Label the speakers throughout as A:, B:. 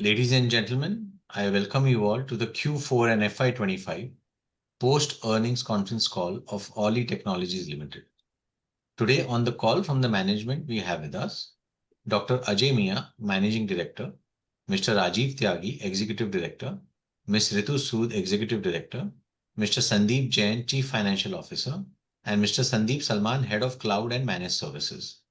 A: Ladies and gentlemen, I welcome you all to the Q4 and FY25 post-earnings conference call of Orly Technologies Limited. Today on the call from the management, we have with us Dr. Ajay Mia, Managing Director, Mr. Rajiv Tyagi, Executive Director, Ms. Ritu Sood, Executive Director, Mr. Sandeep Jain, Chief Financial Officer, and Mr. Sandeep Salman, Head of Cloud and Managed Services.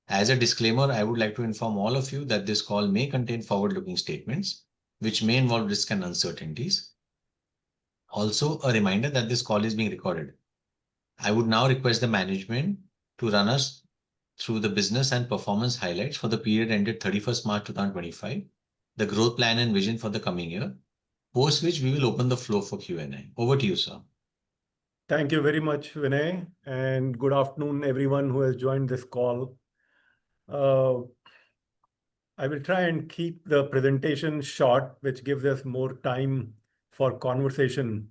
A: As a disclaimer, I would like to inform all of you that this call may contain forward-looking statements, which may involve risks and uncertainties. Also, a reminder that this call is being recorded. I would now request the management to run us through the business and performance highlights for the period ended 31st March 2025, the growth plan and vision for the coming year, post which we will open the floor for Q&A. Over to you, sir.
B: Thank you very much, Vinay, and good afternoon, everyone who has joined this call. I will try and keep the presentation short, which gives us more time for conversation.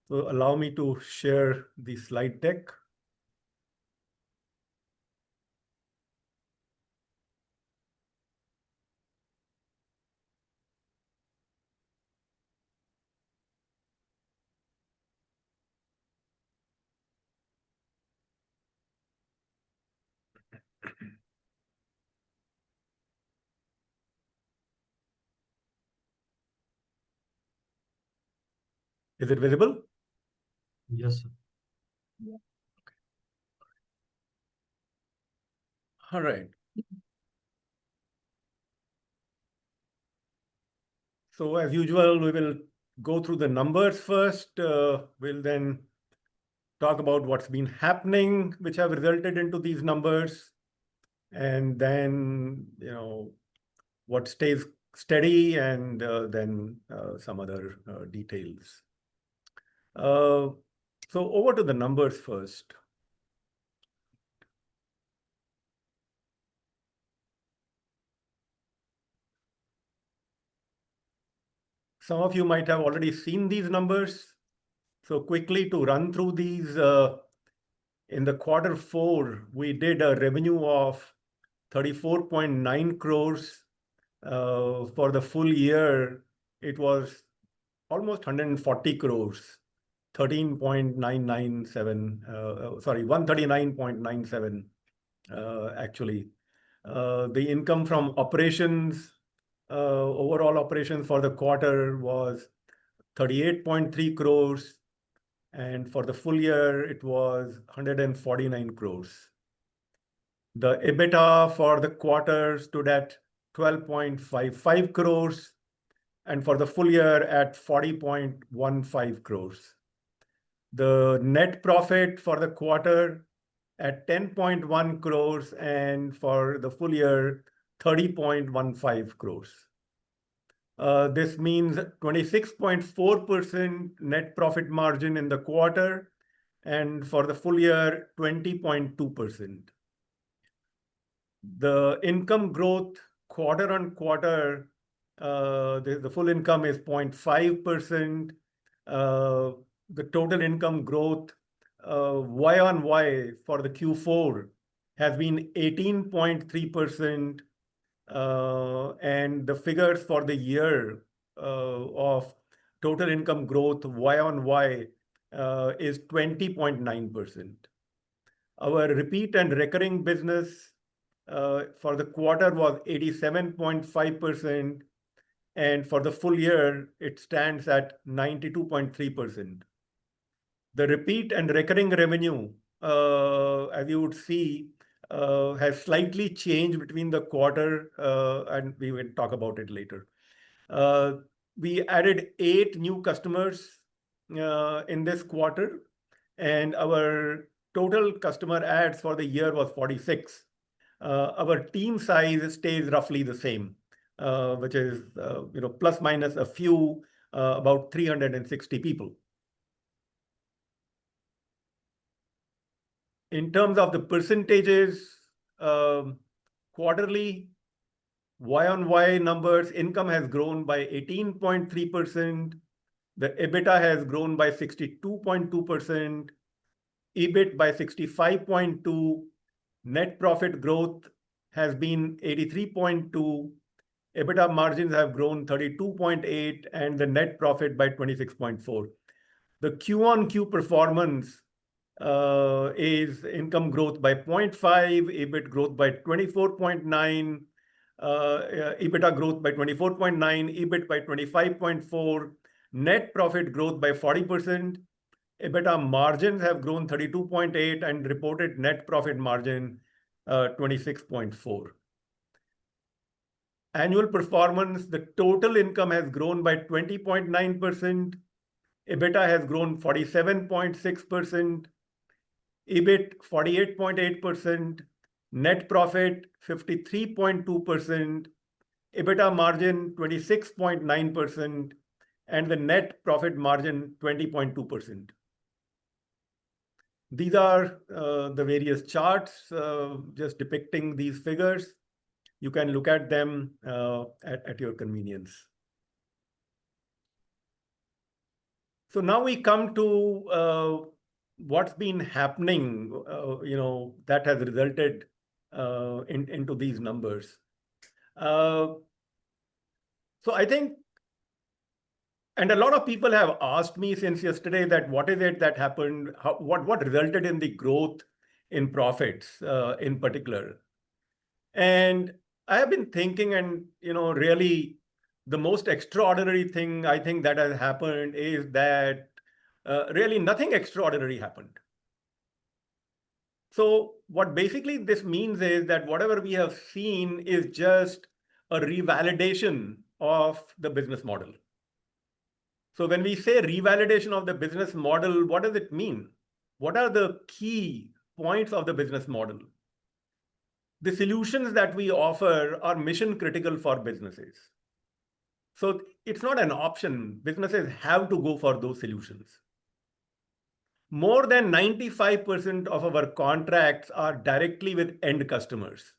B: So allow me to share the slide deck. Is it visible?
C: Yes, sir.
B: Yeah. Okay. All right. So as usual, we will go through the numbers first. We'll then talk about what's been happening, which have resulted into these numbers, and then what stays steady, and then some other details. So over to the numbers first. Some of you might have already seen these numbers. So quickly to run through these, in the Q4, we did a revenue of 34.9 crores. For the full year, it was almost 140 crores, 139.97 actually. The income from operations, overall operations for the quarter was 38.3 crores, and for the full year, it was 149 crores. The EBITDA for the quarter stood at 12.55 crores, and for the full year at 40.15 crores. The net profit for the quarter at 10.1 crores, and for the full year, 30.15 crores. This means 26.4% net profit margin in the quarter, and for the full year, 20.2%. The income growth quarter on quarter, the full income is 0.5%. The total income growth Y on Y for the Q4 has been 18.3%. And the figures for the year of total income growth Y on Y is 20.9%. Our repeat and recurring business for the quarter was 87.5%, and for the full year, it stands at 92.3%. The repeat and recurring revenue, as you would see, has slightly changed between the quarter, and we will talk about it later. We added 8 new customers in this quarter, and our total customer adds for the year was 46. Our team size stays roughly the same, which is plus minus a few, about 360 people. In terms of the percentages, quarterly Y on Y numbers, income has grown by 18.3%. The EBITDA has grown by 62.2%. EBIT by 65.2%. Net profit growth has been 83.2%. EBITDA margins have grown 32.8 and the net profit by 26.4. The Q-on-Q performance is income growth by 0.5, EBIT growth by 24.9, EBITDA growth by 24.9, EBIT by 25.4, net profit growth by 40%. EBITDA margins have grown 32.8 and reported net profit margin 26.4. Annual performance, the total income has grown by 20.9%. EBITDA has grown 47.6%. EBIT 48.8%. Net profit 53.2%. EBITDA margin 26.9%. And the net profit margin 20.2%. These are the various charts just depicting these figures. You can look at them at your convenience. So now we come to what's been happening, that has resulted into these numbers. So I think, and a lot of people have asked me since yesterday that what is it that happened, what resulted in the growth in profits in particular. And I have been thinking, and really the most extraordinary thing I think that has happened is that really nothing extraordinary happened. So what basically this means is that whatever we have seen is just a revalidation of the business model. So when we say revalidation of the business model, what does it mean? What are the key points of the business model? The solutions that we offer are mission critical for businesses. So it's not an option. Businesses have to go for those solutions. More than 95% of our contracts are directly with end customers.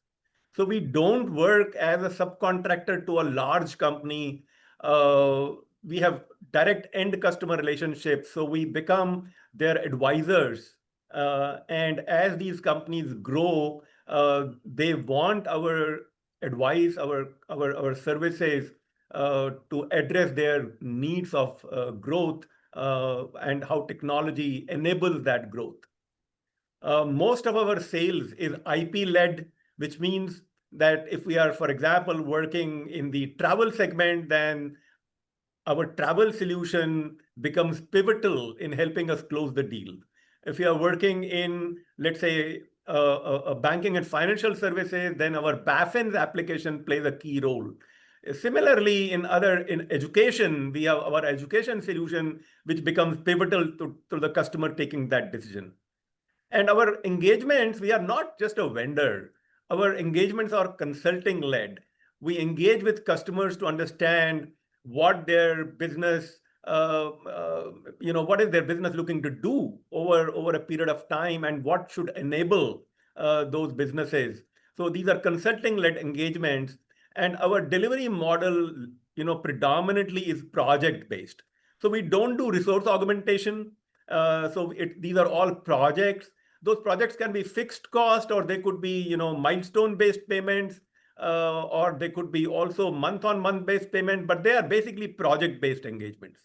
B: So we don't work as a subcontractor to a large company. We have direct end customer relationships. So we become their advisors. And as these companies grow, they want our advice, our services to address their needs of growth and how technology enables that growth. Most of our sales is IP-led, which means that if we are, for example, working in the travel segment, then our travel solution becomes pivotal in helping us close the deal. If we are working in, let's say, a banking and financial services, then our BaFin's application plays a key role. Similarly, in education, we have our education solution, which becomes pivotal to the customer taking that decision. And our engagements, we are not just a vendor. Our engagements are consulting-led. We engage with customers to understand what their business, what is their business looking to do over a period of time, and what should enable those businesses. So these are consulting-led engagements, and our delivery model, predominantly is project-based. So we don't do resource augmentation. These are all projects. Those projects can be fixed cost, or they could be, milestone-based payments, or they could be also month-on-month based payment, but they are basically project-based engagements.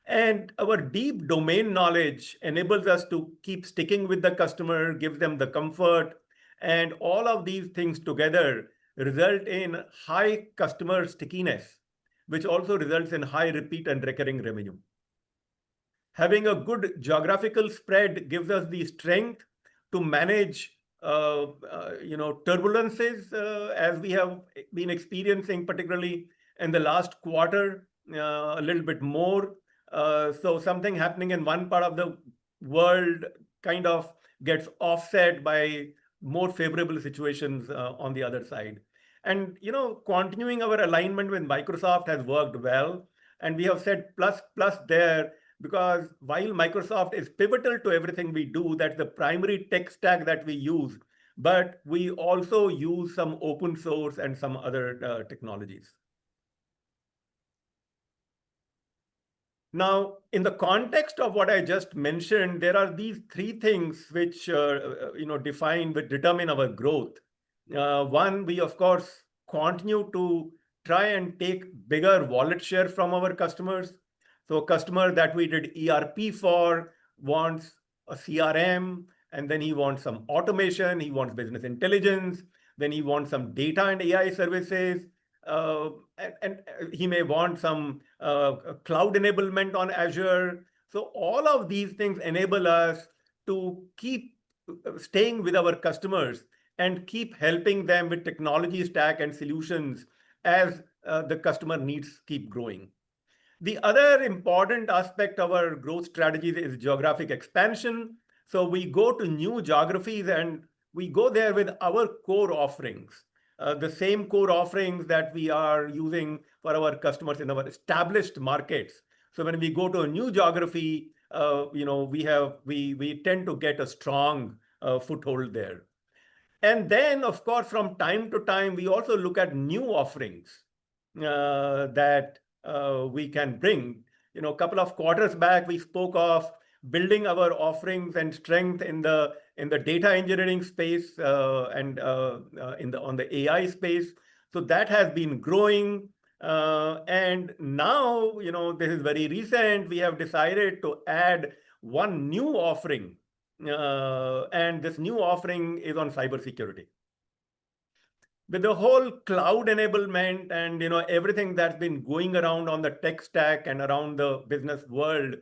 B: And our deep domain knowledge enables us to keep sticking with the customer, give them the comfort, and all of these things together result in high customer stickiness, which also results in high repeat and recurring revenue. Having a good geographical spread gives us the strength to manage turbulences as we have been experiencing, particularly in the last quarter, a little bit more. So something happening in one part of the world kind of gets offset by more favorable situations on the other side. And continuing our alignment with Microsoft has worked well. And we have said plus there, because while Microsoft is pivotal to everything we do, that's the primary tech stack that we use, but we also use some open source and some other technologies. Now, in the context of what I just mentioned, there are these three things which determine our growth. One, we of course continue to try and take bigger wallet share from our customers. So a customer that we did ERP for wants a CRM, and then he wants some automation, he wants business intelligence, then he wants some data and AI services, and he may want some cloud enablement on Azure. So all of these things enable us to keep staying with our customers and keep helping them with technology stack and solutions as the customer needs keep growing. The other important aspect of our growth strategies is geographic expansion. So we go to new geographies and we go there with our core offerings, the same core offerings that we are using for our customers in our established markets. So when we go to a new geography, we tend to get a strong foothold there. And then, of course, from time to time, we also look at new offerings that we can bring. A couple of quarters back, we spoke of building our offerings and strength in the data engineering space and on the AI space. So that has been growing. And now, this is very recent. We have decided to add one new offering. And this new offering is on cybersecurity. With the whole cloud enablement and everything that's been going around on the tech stack and around the business world,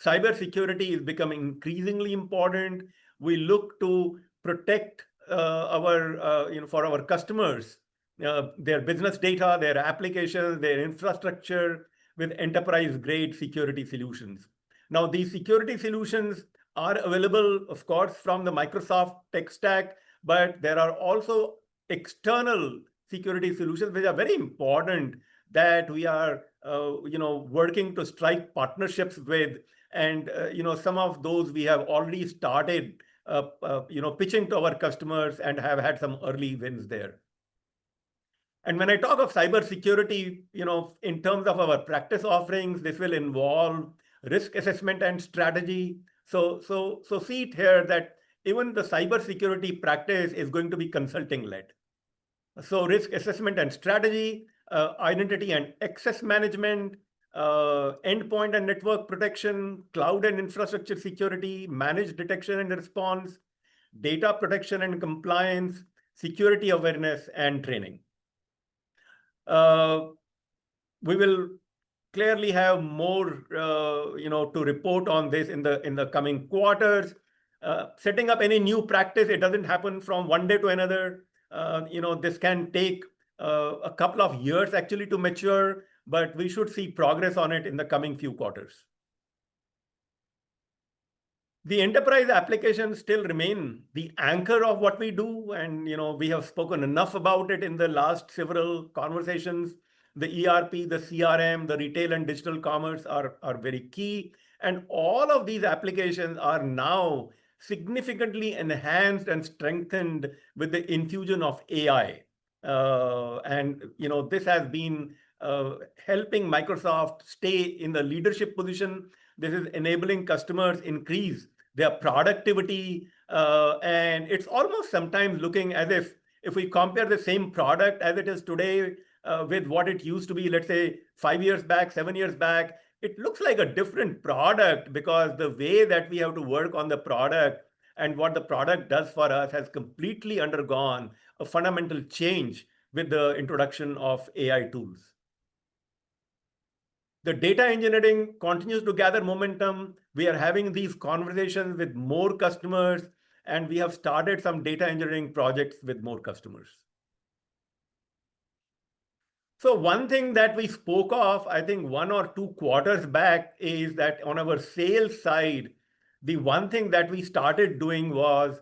B: cybersecurity is becoming increasingly important. We look to protect for our customers, their business data, their applications, their infrastructure with enterprise-grade security solutions. Now, these security solutions are available, of course, from the Microsoft tech stack, but there are also external security solutions which are very important that we are working to strike partnerships with, and some of those we have already started pitching to our customers and have had some early wins there. And when I talk of cybersecurity, in terms of our practice offerings, this will involve risk assessment and strategy. So see it here that even the cybersecurity practice is going to be consulting led. So risk assessment and strategy, identity and access management, endpoint and network protection, cloud and infrastructure security, managed detection and response, data protection and compliance, security awareness, and training. We will clearly have more to report on this in the coming quarters. Setting up any new practice, it doesn't happen from one day to another. This can take a couple of years actually to mature, but we should see progress on it in the coming few quarters. The enterprise applications still remain the anchor of what we do, and we have spoken enough about it in the last several conversations. The ERP, the CRM, the retail and digital commerce are very key, and all of these applications are now significantly enhanced and strengthened with the infusion of AI. And this has been helping Microsoft stay in the leadership position. This is enabling customers increase their productivity, and it's almost sometimes looking as if we compare the same product as it is today with what it used to be, let's say 5 years back, 7 years back, it looks like a different product because the way that we have to work on the product and what the product does for us has completely undergone a fundamental change with the introduction of AI tools. The data engineering continues to gather momentum. We are having these conversations with more customers, and we have started some data engineering projects with more customers. So one thing that we spoke of, I think 1 or 2 quarters back, is that on our sales side, the one thing that we started doing was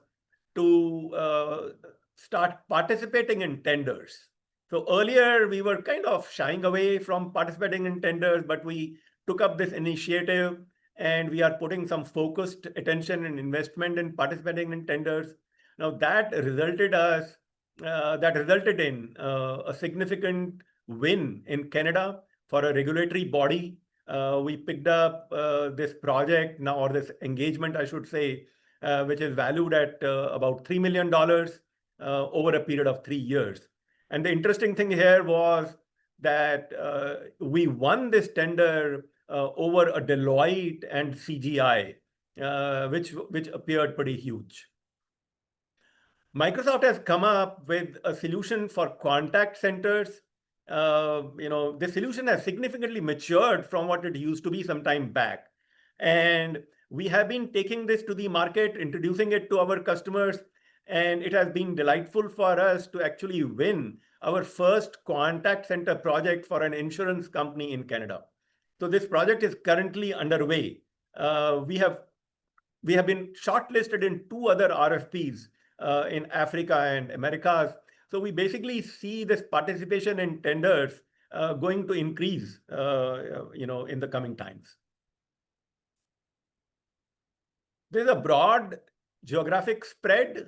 B: to start participating in tenders. So earlier we were kind of shying away from participating in tenders, but we took up this initiative and we are putting some focused attention and investment in participating in tenders. Now that resulted in a significant win in Canada for a regulatory body. We picked up this project now, or this engagement, I should say, which is valued at about $3 million over a period of 3 years. And the interesting thing here was that we won this tender over a Deloitte and CGI, which appeared pretty huge. Microsoft has come up with a solution for contact centers. The solution has significantly matured from what it used to be some time back. And we have been taking this to the market, introducing it to our customers, and it has been delightful for us to actually win our first contact center project for an insurance company in Canada. So this project is currently underway. We have been shortlisted in 2 other RFPs in Africa and Americas. So we basically see this participation in tenders going to increase, in the coming times. There's a broad geographic spread.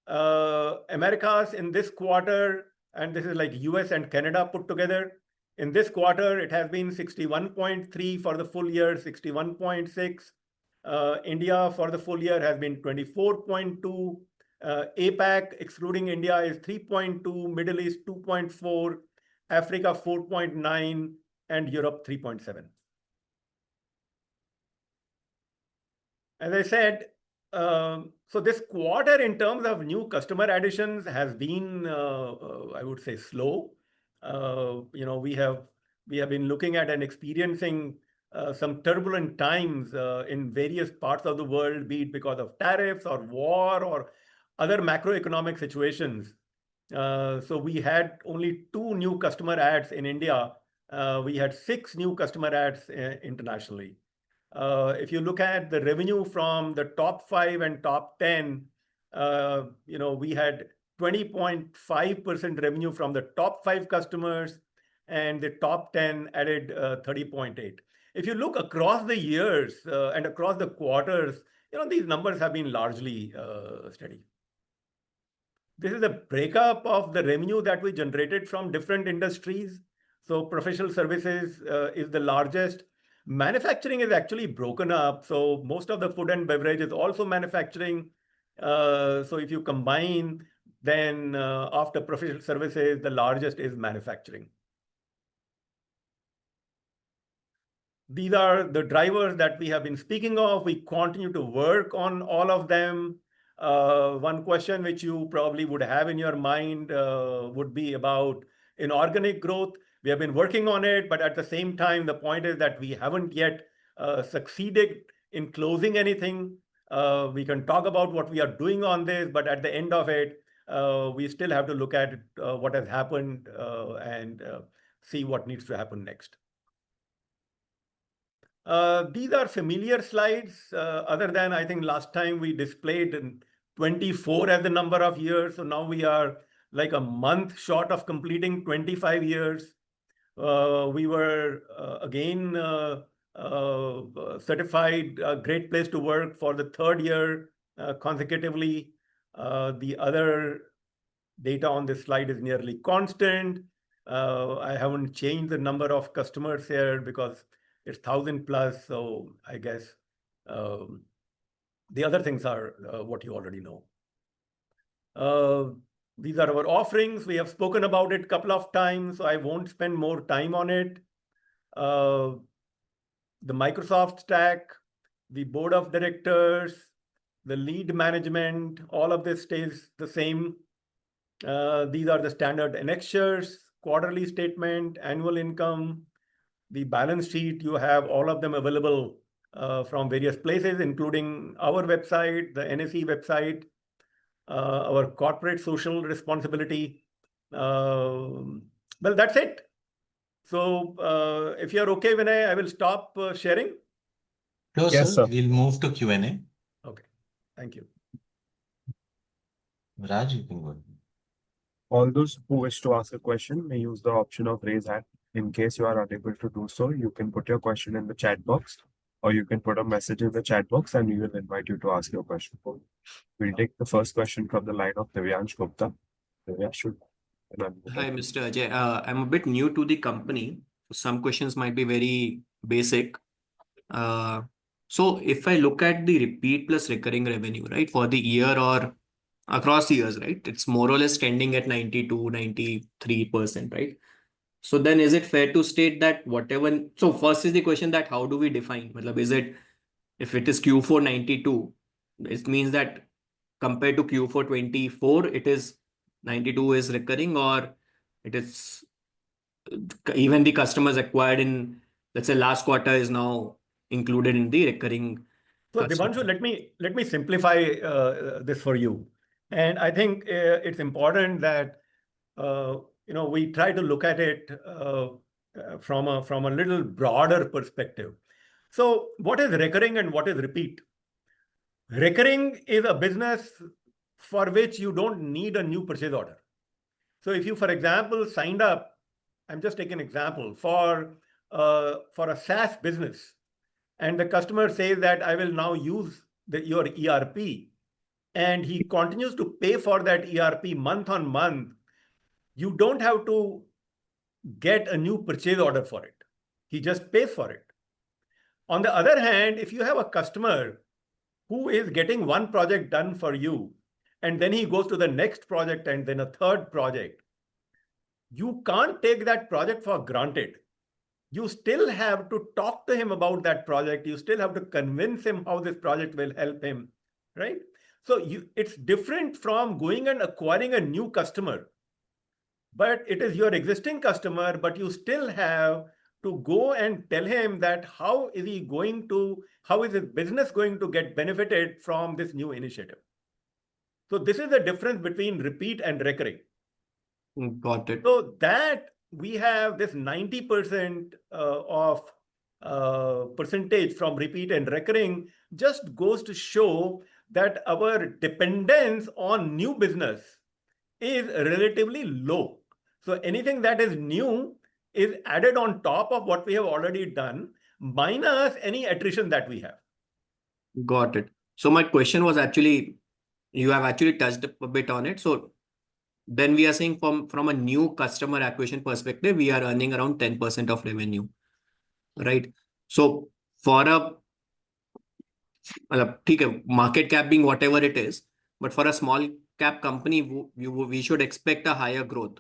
B: Americas in this quarter, and this is like US and Canada put together. In this quarter, it has been 61.3 for the full year, 61.6. India for the full year has been 24.2. APAC, excluding India, is 3.2, Middle East 2.4, Africa 4.9, and Europe 3.7. As I said, so this quarter in terms of new customer additions has been, I would say, slow. We have been looking at and experiencing some turbulent times in various parts of the world, be it because of tariffs or war or other macroeconomic situations. So we had only 2 new customer adds in India. We had 6 new customer adds internationally. If you look at the revenue from the top 5 and top 10, we had 20.5% revenue from the top 5 customers, and the top 10 added 30.8. If you look across the years and across the quarters, these numbers have been largely steady. This is a breakup of the revenue that we generated from different industries. So professional services is the largest. Manufacturing is actually broken up. So most of the food and beverage is also manufacturing. So if you combine, then after professional services, the largest is manufacturing. These are the drivers that we have been speaking of. We continue to work on all of them. One question which you probably would have in your mind would be about inorganic growth. We have been working on it, but at the same time, the point is that we haven't yet succeeded in closing anything. We can talk about what we are doing on this, but at the end of it, we still have to look at what has happened and see what needs to happen next. These are familiar slides, other than I think last time we displayed in 24 as the number of years. So now we are like a month short of completing 25 years. We were again certified a great place to work for the 3rd year consecutively. The other data on this slide is nearly constant. I haven't changed the number of customers here because it's 1,000 plus. So I guess the other things are what you already know. These are our offerings. We have spoken about it a couple of times, so I won't spend more time on it. The Microsoft stack, the board of directors, the lead management, all of this stays the same. These are the standard annexures, quarterly statement, annual income, the balance sheet. You have all of them available from various places, including our website, the NSE website, our corporate social responsibility. Well, that's it. So if you're okay, Vinay, I will stop sharing.
A: Sure,
C: Yes,
A: sir.
C: sir.
A: We'll move to Q&A.
B: Okay, thank you.
A: Raj, you can go.
C: All those who wish to ask a question may use the option of raise hand. In case you are unable to do so, you can put your question in the chat box, or you can put a message in the chat box and we will invite you to ask your question. We'll take the first question from the line of Divyansh Gupta. Divyansh, should.
D: Hi, Mr. Ajay. I'm a bit new to the company. Some questions might be very basic. So if I look at the repeat plus recurring revenue, right, for the year or across the years, right, it's more or less trending at 92, 93%, right? So then is it fair to state that whatever, so first is the question that how do we define? Matlab, is it, if it is Q4 92, it means that compared to Q4 24, it is 92 is recurring, or it is even the customers acquired in, let's say, last quarter is now included in the recurring.
B: So
D: customer.
B: Divanshu, let me simplify this for you. And I think it's important that we try to look at it from a little broader perspective. So what is recurring and what is repeat? Recurring is a business for which you don't need a new purchase order. So if you, for example, signed up, I'm just taking an example, for a SaaS business, and the customer says that I will now use your ERP, and he continues to pay for that ERP month on month, you don't have to get a new purchase order for it. He just pays for it. On the other hand, if you have a customer who is getting one project done for you, and then he goes to the next project and then a third project, you can't take that project for granted. You still have to talk to him about that project. You still have to convince him how this project will help him, right? So it's different from going and acquiring a new customer, but it is your existing customer, but you still have to go and tell him that how is his business going to get benefited from this new initiative. So this is the difference between repeat and recurring.
D: Got it.
B: So that we have this 90% of percentage from repeat and recurring just goes to show that our dependence on new business is relatively low. So anything that is new is added on top of what we have already done, minus any attrition that we have.
D: Got it. So my question was actually, you have actually touched a bit on it. So then we are saying from a new customer acquisition perspective, we are earning around 10% of revenue, right? So for a market cap being whatever it is, but for a small cap company, we should expect a higher growth.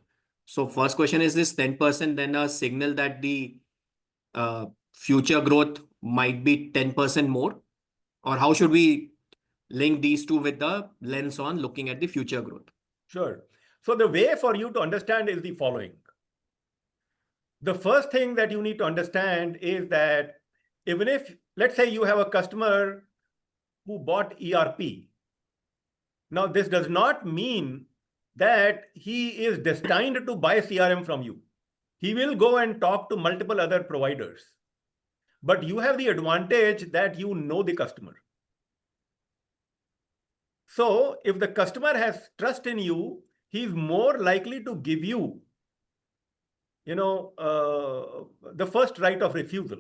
D: So first question, is this 10% then a signal that the future growth might be 10% more? Or how should we link these two with the lens on looking at the future growth?
B: Sure. So the way for you to understand is the following. The first thing that you need to understand is that even if, let's say you have a customer who bought ERP. Now, this does not mean that he is destined to buy CRM from you. He will go and talk to multiple other providers. But you have the advantage that you know the customer. So if the customer has trust in you, he's more likely to give you, the first right of refusal.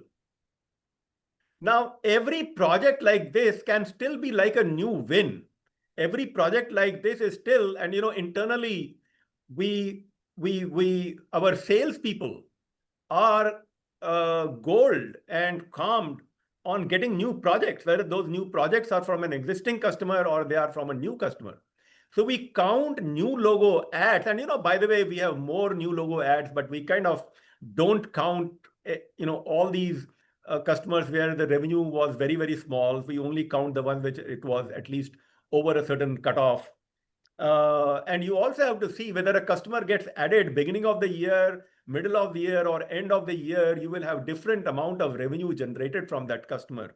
B: Now, every project like this can still be like a new win. Every project like this is still, and internally, our salespeople are gold and calmed on getting new projects, whether those new projects are from an existing customer or they are from a new customer. So we count new logo ads, and by the way, we have more new logo ads, but we kind of don't count, all these customers where the revenue was very, very small. We only count the ones which it was at least over a certain cutoff. And you also have to see whether a customer gets added beginning of the year, middle of the year, or end of the year. You will have different amount of revenue generated from that customer.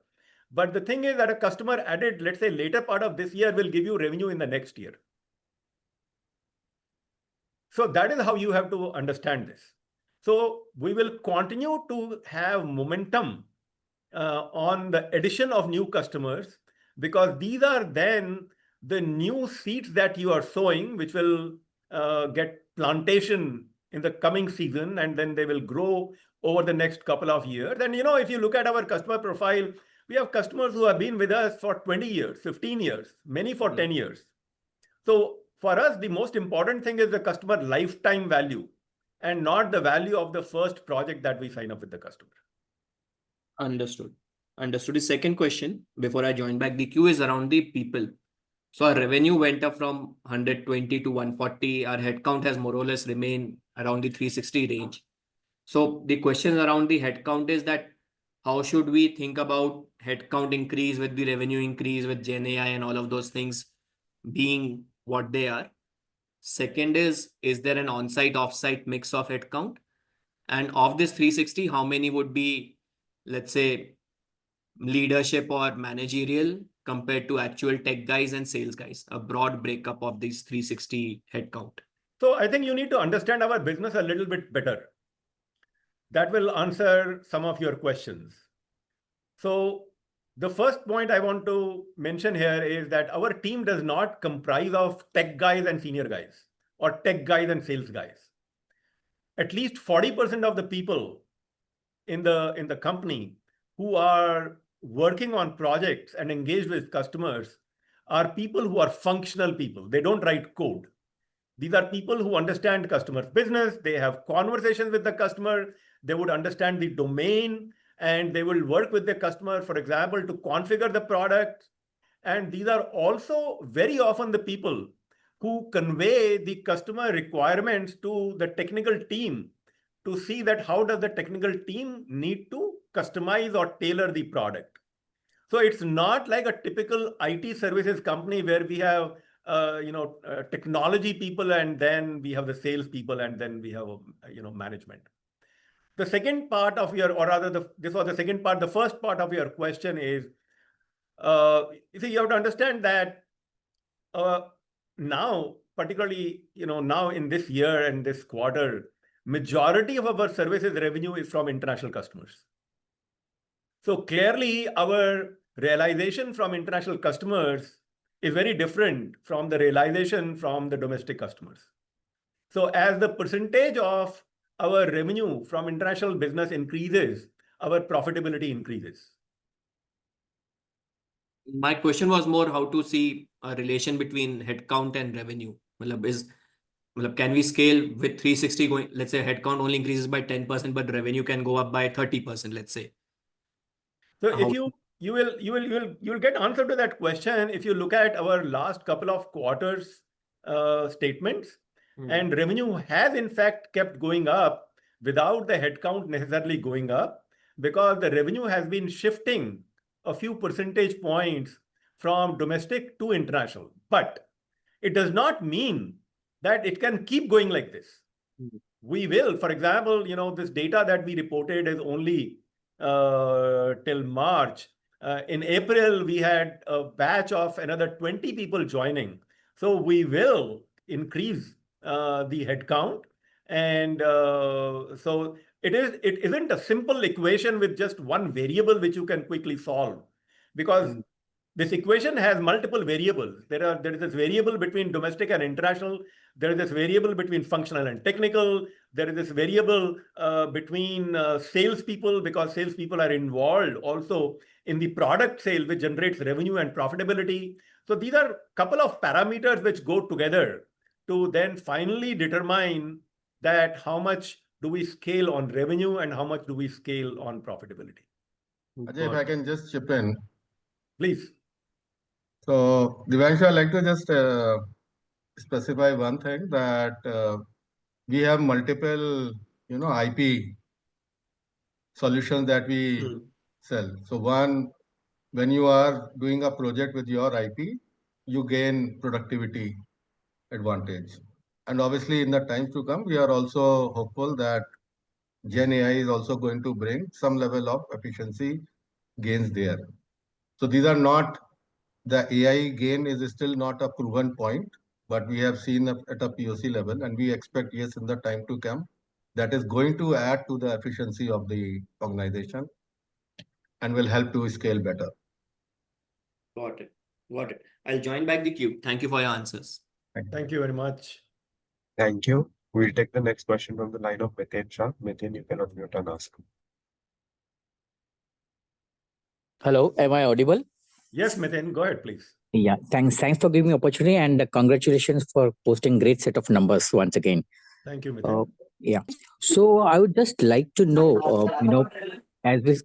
B: But the thing is that a customer added, let's say, later part of this year will give you revenue in the next year. So that is how you have to understand this. So we will continue to have momentum on the addition of new customers, because these are then the new seeds that you are sowing, which will get plantation in the coming season, and then they will grow over the next couple of years. And if you look at our customer profile, we have customers who have been with us for 20 years, 15 years, many for 10 years. So for us, the most important thing is the customer lifetime value and not the value of the first project that we sign up with the customer.
D: Understood. The second question, before I join back the queue, is around the people. So our revenue went up from 120 to 140. Our headcount has more or less remained around the 360 range. So the question around the headcount is that how should we think about headcount increase with the revenue increase with Gen AI and all of those things being what they are? Second is there an on-site, off-site mix of headcount? And of this 360, how many would be, let's say, leadership or managerial compared to actual tech guys and sales guys? A broad breakup of these 360 headcount.
B: So I think you need to understand our business a little bit better. That will answer some of your questions. So the first point I want to mention here is that our team does not comprise of tech guys and senior guys or tech guys and sales guys. At least 40% of the people in the company who are working on projects and engaged with customers are people who are functional people. They don't write code. These are people who understand customers' business. They have conversations with the customer. They would understand the domain and they will work with the customer, for example, to configure the product. And these are also very often the people who convey the customer requirements to the technical team to see that how does the technical team need to customize or tailor the product. So it's not like a typical IT services company where we have technology people and then we have the sales people and then we have management. The second part of your, or rather, this was the second part. The first part of your question is, you have to understand that now, particularly now in this year and this quarter, majority of our services revenue is from international customers. So clearly, our realization from international customers is very different from the realization from the domestic customers. So as the percentage of our revenue from international business increases, our profitability increases.
D: My question was more how to see a relation between headcount and revenue. Can we scale with 360 going, let's say headcount only increases by 10%, but revenue can go up by 30%, let's say.
B: So if you will get answer to that question if you look at our last couple of quarters statements, and revenue has in fact kept going up without the headcount necessarily going up, because the revenue has been shifting a few percentage points from domestic to international. But it does not mean that it can keep going like this. We will, for example, this data that we reported is only till March. In April, we had a batch of another 20 people joining. So we will increase the headcount. And so it isn't a simple equation with just one variable which you can quickly solve, because this equation has multiple variables. There is this variable between domestic and international. There is this variable between functional and technical. There is this variable between salespeople, because salespeople are involved also in the product sale, which generates revenue and profitability. So these are a couple of parameters which go together to then finally determine that how much do we scale on revenue and how much do we scale on profitability.
E: Ajay, if I can just chip in.
B: Please.
E: So, Divanshu, I'd like to just specify one thing, that we have multiple, IP solutions that we sell. So one, when you are doing a project with your IP, you gain productivity advantage. And obviously, in the times to come, we are also hopeful that Gen AI is also going to bring some level of efficiency gains there. So these are not, the AI gain is still not a proven point, but we have seen at a POC level, and we expect, yes, in the time to come, that is going to add to the efficiency of the organization and will help to scale better.
D: Got it. Got it. I'll join back the queue. Thank you for your answers.
B: Thank you very much.
C: Thank you. We'll take the next question from the line of Miten Shah. Miten, you can unmute and ask.
F: Hello, am I audible?
B: Yes, Miten, go ahead, please.
F: Yeah, thanks for giving me opportunity, and congratulations for posting great set of numbers once again.
B: Thank you, Miten.
F: Yeah. So I would just like to know, as we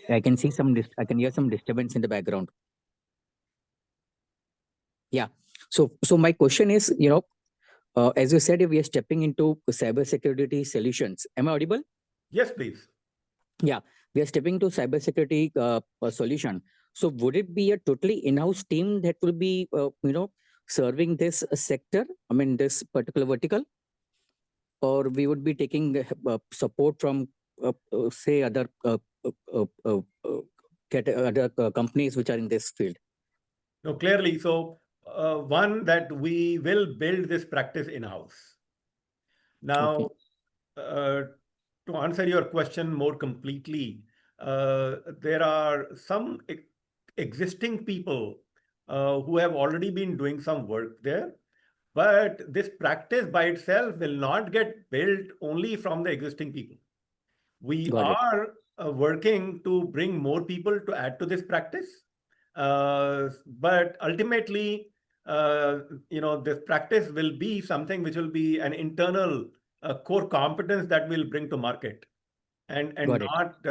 F: I can see I can hear some disturbance in the background. Yeah. So my question is, as you said, we are stepping into cybersecurity solutions. Am I audible?
B: Yes, please.
F: Yeah, we are stepping to cybersecurity solution. So would it be a totally in-house team that will be, serving this sector? I mean, this particular vertical, or we would be taking support from, say, other other companies which are in this field?
B: No, clearly. So, one, that we will build this practice in-house. Now, to answer your question more completely, there are some existing people who have already been doing some work there. But this practice by itself will not get built only from the existing people. We
F: Got it.
B: are working to bring more people to add to this practice. But ultimately, this practice will be something which will be an internal core competence that we'll bring to market, and
F: Got it.
B: not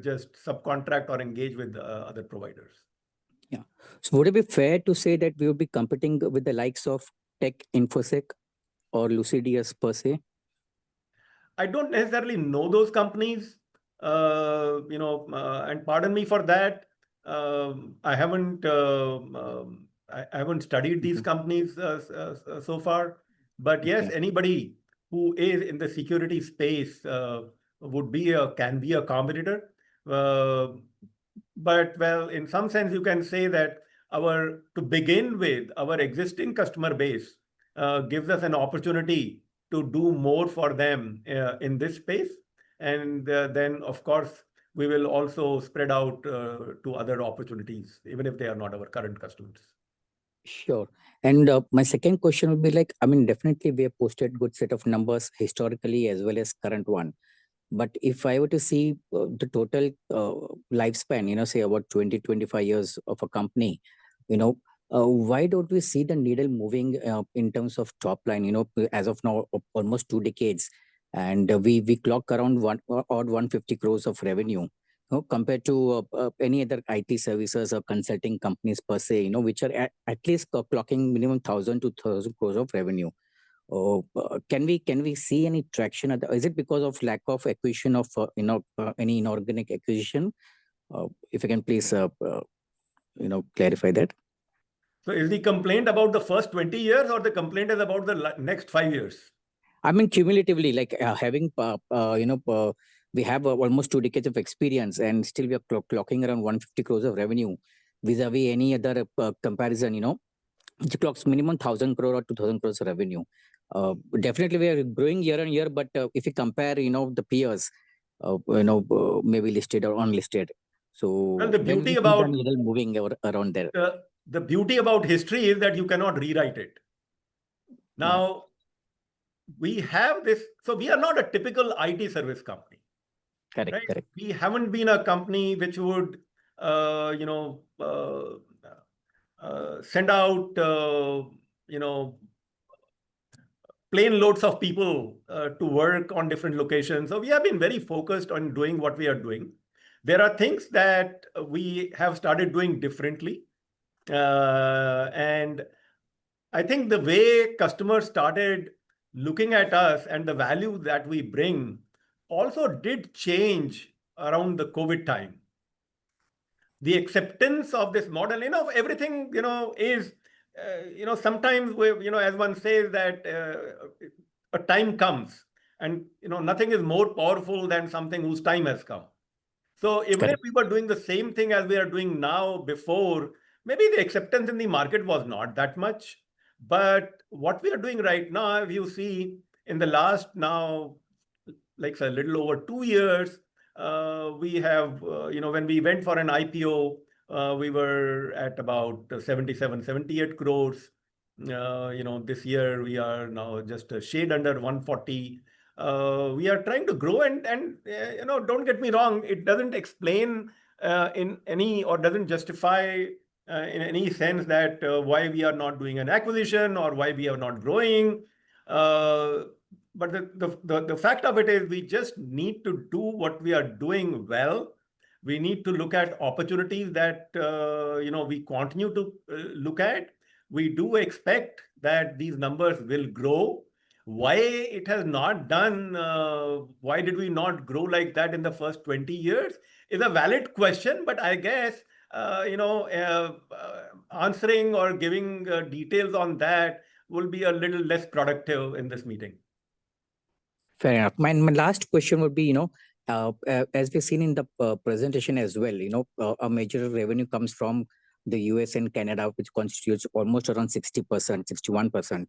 B: just subcontract or engage with other providers.
F: Yeah. So would it be fair to say that we would be competing with the likes of Tech Infosec or Lucidius per se?
B: I don't necessarily know those companies, and pardon me for that. I haven't studied these companies so far. But yes,
F: Okay.
B: anybody who is in the security space can be a competitor. But well, in some sense, you can say that to begin with, our existing customer base gives us an opportunity to do more for them in this space. And then, of course, we will also spread out to other opportunities, even if they are not our current customers.
F: Sure. And my second question would be like, I mean, definitely we have posted good set of numbers historically as well as current one. But if I were to see the total lifespan, say about 20, 25 years of a company, why don't we see the needle moving in terms of top line, as of now, almost 2 decades. And we clock around 150 crores of revenue, compared to any other IT services or consulting companies per se, which are at least clocking minimum 1,000 to 2,000 crores of revenue. Can we see any traction? Is it because of lack of acquisition of any inorganic acquisition? If you can please clarify that.
B: So is the complaint about the first 20 years, or the complaint is about the next 5 years?
F: I mean, cumulatively, like having we have almost 2 decades of experience, and still we are clocking around 150 crores of revenue vis-a-vis any other comparison, which clocks minimum 1,000 crore or 2,000 crores of revenue. Definitely we are growing year on year, but if you compare, the peers, maybe listed or unlisted. So
B: Well, the
F: when we
B: beauty
F: see the
B: about
F: needle moving around there.
B: the beauty about history is that you cannot rewrite it. Now, we have this, so we are not a typical IT service company.
F: Correct,
B: right?
F: correct.
B: We haven't been a company which would, send out, plane loads of people to work on different locations. So we have been very focused on doing what we are doing. There are things that we have started doing differently. And I think the way customers started looking at us and the value that we bring also did change around the COVID time. The acceptance of this model, everything, is, sometimes, as one says that a time comes, and, nothing is more powerful than something whose time has come. So even if we were doing the same thing as we are doing now before, maybe the acceptance in the market was not that much. But what we are doing right now, if you see in the last now, like a little over 2 years, we have, when we went for an IPO, we were at about 77, 78 crores. This year we are now just a shade under 140. We are trying to grow, and don't get me wrong, it doesn't explain in any, or doesn't justify in any sense that why we are not doing an acquisition or why we are not growing. But the fact of it is, we just need to do what we are doing well. We need to look at opportunities that we continue to look at. we do expect that these numbers will grow. Why it has not done, why did we not grow like that in the first 20 years is a valid question, but I guess, answering or giving details on that will be a little less productive in this meeting.
F: Fair enough. My last question would be, as we've seen in the presentation as well, a major revenue comes from the US and Canada, which constitutes almost around 60%, 61%.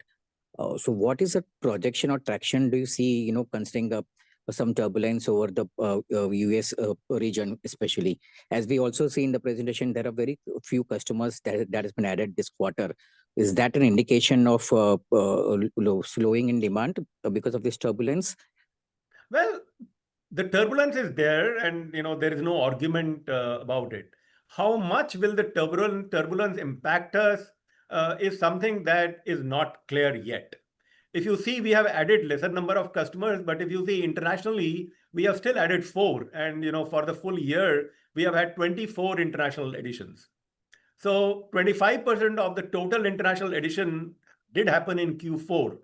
F: So what is the projection or traction do you see, considering some turbulence over the US region, especially? As we also see in the presentation, there are very few customers that has been added this quarter. Is that an indication of slowing in demand because of this turbulence?
B: Well, the turbulence is there, and there is no argument about it. How much will the turbulence impact us is something that is not clear yet. If you see, we have added lesser number of customers, but if you see internationally, we have still added 4, and for the full year, we have had 24 international additions. So 25% of the total international addition did happen in Q4.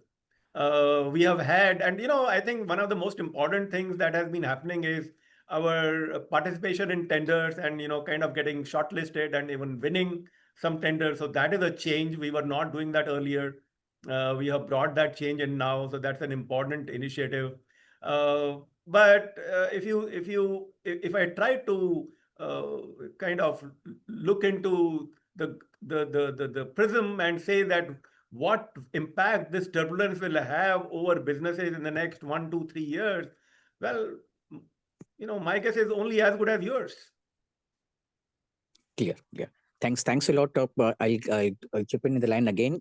B: We have had, and I think one of the most important things that has been happening is our participation in tenders and kind of getting shortlisted and even winning some tenders. So that is a change. We were not doing that earlier. We have brought that change in now, so that's an important initiative. But if I try to kind of look into the prism and say that what impact this turbulence will have over businesses in the next 1, 2, 3 years, well, my guess is only as good as yours.
F: Clear. Thanks a lot. I'll chip in the line again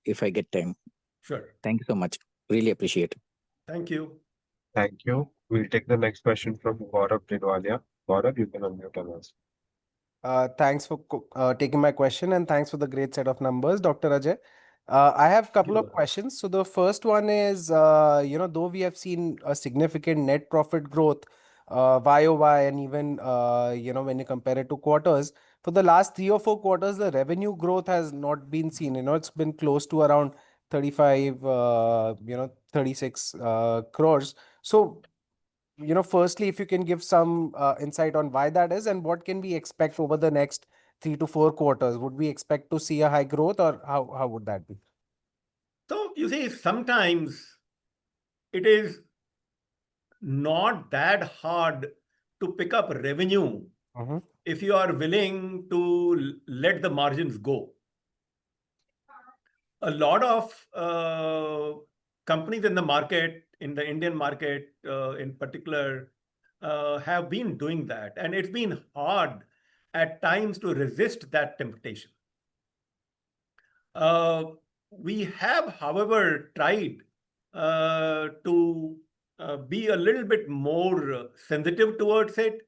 F: if I get time.
B: Sure.
F: Thank you so much. Really appreciate it.
B: Thank you.
C: Thank you. We'll take the next question from Gaurav Dinwalia. Gaurav, you can unmute and ask.
G: Thanks for taking my question, and thanks for the great set of numbers, Dr. Ajay. I have a couple of questions. So the first one is, though we have seen a significant net profit growth, YOY, and even, when you compare it to quarters, for the last 3 or 4 quarters, the revenue growth has not been seen. It's been close to around 35, 36 crores. So, firstly, if you can give some insight on why that is and what can we expect over the next 3 to 4 quarters? Would we expect to see a high growth, or how would that be?
B: So you see, sometimes it is not that hard to pick up revenue if you are willing to let the margins go. A lot of companies in the market, in the Indian market in particular, have been doing that. And it's been hard at times to resist that temptation. We have, however, tried to be a little bit more sensitive towards it.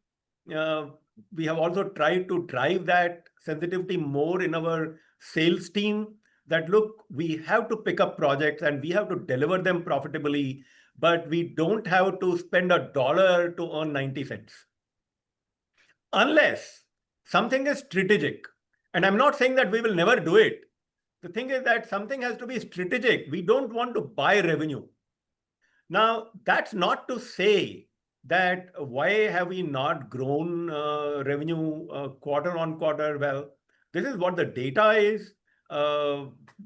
B: We have also tried to drive that sensitivity more in our sales team, that look, we have to pick up projects and we have to deliver them profitably, but we don't have to spend $1 to earn 90 cents. Unless something is strategic. And I'm not saying that we will never do it. The thing is that something has to be strategic. We don't want to buy revenue. Now, that's not to say that why have we not grown revenue quarter on quarter? Well, this is what the data is.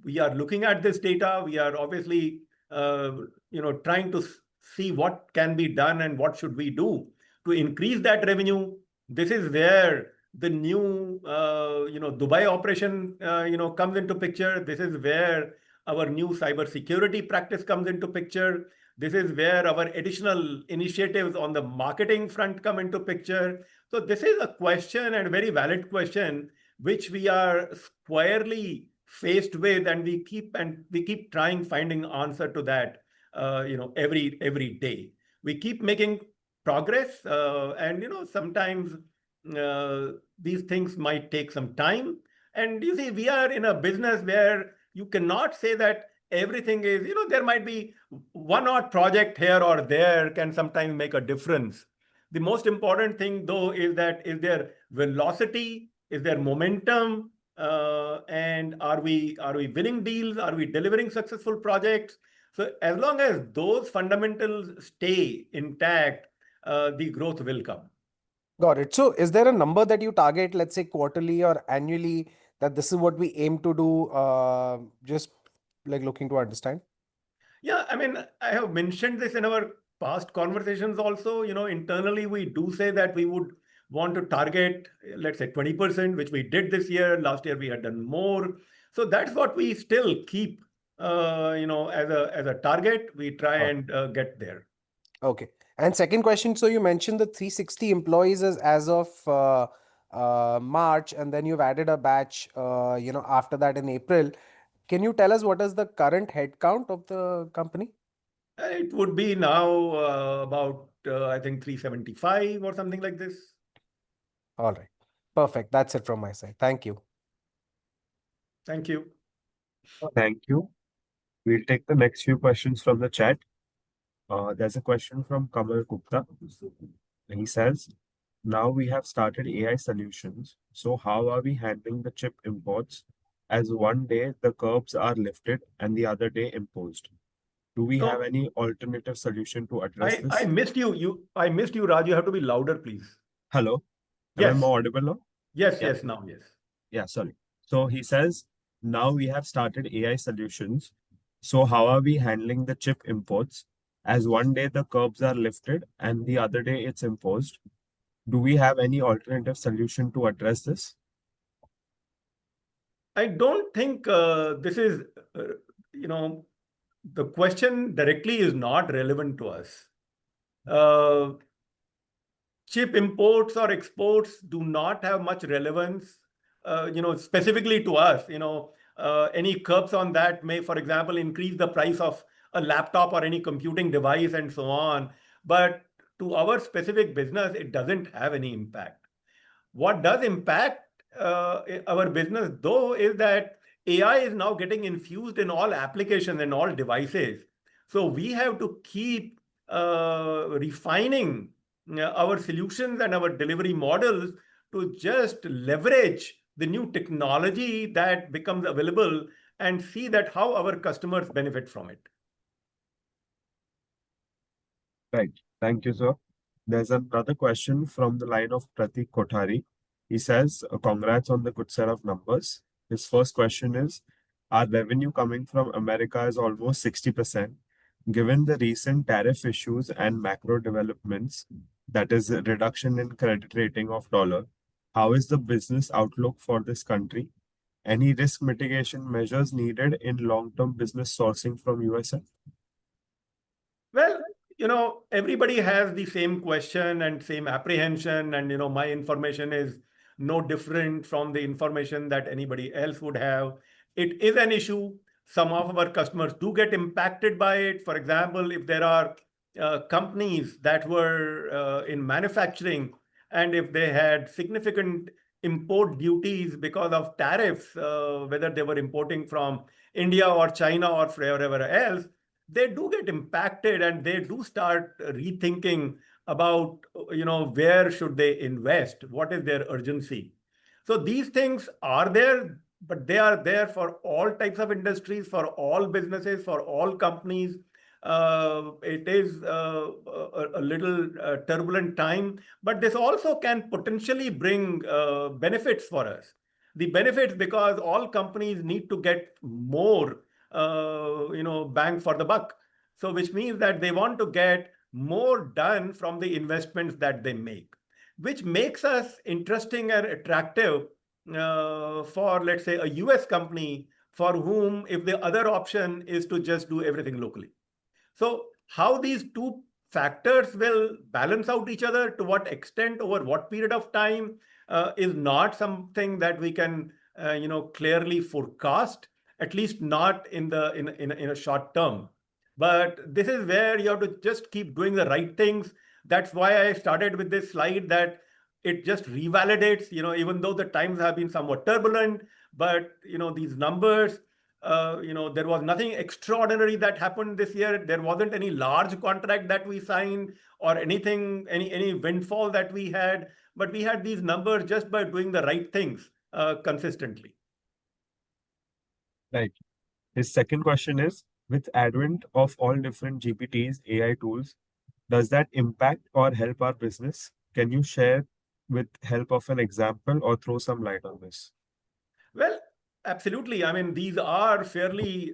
B: We are looking at this data. We are obviously, trying to see what can be done and what should we do to increase that revenue. This is where the new, Dubai operation, comes into picture. This is where our new cybersecurity practice comes into picture. This is where our additional initiatives on the marketing front come into picture. So this is a question, and a very valid question, which we are squarely faced with, and we keep trying finding answer to that every day. We keep making progress, and sometimes these things might take some time. And you see, we are in a business where you cannot say that everything is, there might be one odd project here or there can sometimes make a difference. The most important thing, though, is that is there velocity, is there momentum, and are we winning deals? Are we delivering successful projects? So as long as those fundamentals stay intact, the growth will come.
G: Got it. So is there a number that you target, let's say quarterly or annually, that this is what we aim to do? Just like looking to understand.
B: Yeah, I mean, I have mentioned this in our past conversations also. Internally, we do say that we would want to target, let's say, 20%, which we did this year. Last year, we had done more. So that's what we still keep, as a target. We try
G: Okay.
B: and get there.
G: Okay. And second question, so you mentioned the 360 employees as of March, and then you've added a batch, after that in April. Can you tell us what is the current headcount of the company?
B: It would be now about, I think, 375 or something like this.
G: All right. Perfect. That's it from my side. Thank you.
B: Thank you.
C: Thank you. We'll take the next few questions from the chat. There's a question from Kamal Gupta. He says, now we have started AI solutions. So how are we handling the chip imports as one day the curbs are lifted and the other day imposed? Do we have
B: So
C: any alternative solution to address
B: I
C: this?
B: missed you. I missed you, Raj. You have to be louder, please.
C: Hello, am I
B: Yes.
C: more audible now?
B: Yes.
C: Yeah.
B: Yes. Now, yes.
C: Yeah, sorry. So he says, now we have started AI solutions. So how are we handling the chip imports as one day the curbs are lifted and the other day it's imposed? Do we have any alternative solution to address this?
B: I don't think this is, the question directly is not relevant to us. Chip imports or exports do not have much relevance, specifically to us. Any curbs on that may, for example, increase the price of a laptop or any computing device and so on. But to our specific business, it doesn't have any impact. What does impact our business, though, is that AI is now getting infused in all applications and all devices. So we have to keep refining our solutions and our delivery models to just leverage the new technology that becomes available and see that how our customers benefit from it.
C: Right. Thank you, sir. There's another question from the line of Pratik Kothari. He says, congrats on the good set of numbers. His first question is, our revenue coming from America is almost 60%. Given the recent tariff issues and macro developments, that is a reduction in credit rating of dollar, how is the business outlook for this country? Any risk mitigation measures needed in long-term business sourcing from USA?
B: Well, everybody has the same question and same apprehension, and my information is no different from the information that anybody else would have. It is an issue. Some of our customers do get impacted by it. For example, if there are companies that were in manufacturing, and if they had significant import duties because of tariffs, whether they were importing from India or China or wherever else, they do get impacted and they do start rethinking about where should they invest, what is their urgency. So these things are there, but they are there for all types of industries, for all businesses, for all companies. It is a little turbulent time, but this also can potentially bring benefits for us. The benefits, because all companies need to get more bang for the buck. So which means that they want to get more done from the investments that they make, which makes us interesting and attractive for, let's say, a US company for whom, if the other option is to just do everything locally. So how these two factors will balance out each other, to what extent, over what period of time, is not something that we can clearly forecast, at least not in a short term. But this is where you have to just keep doing the right things. That's why I started with this slide, that it just revalidates, even though the times have been somewhat turbulent, but these numbers, there was nothing extraordinary that happened this year. There wasn't any large contract that we signed or anything, any windfall that we had, but we had these numbers just by doing the right things consistently.
C: Right. His second question is, with advent of all different GPTs, AI tools, does that impact or help our business? Can you share with help of an example or throw some light on this?
B: Well, absolutely. I mean, these are fairly,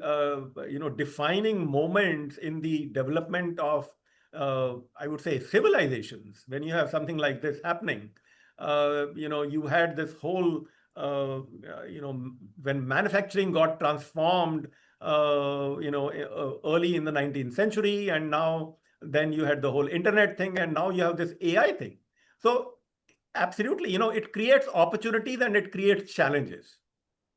B: defining moments in the development of, I would say, civilizations. When you have something like this happening, you had this whole, when manufacturing got transformed, early in the 19th century, and now then you had the whole internet thing, and now you have this AI thing. So absolutely, it creates opportunities and it creates challenges.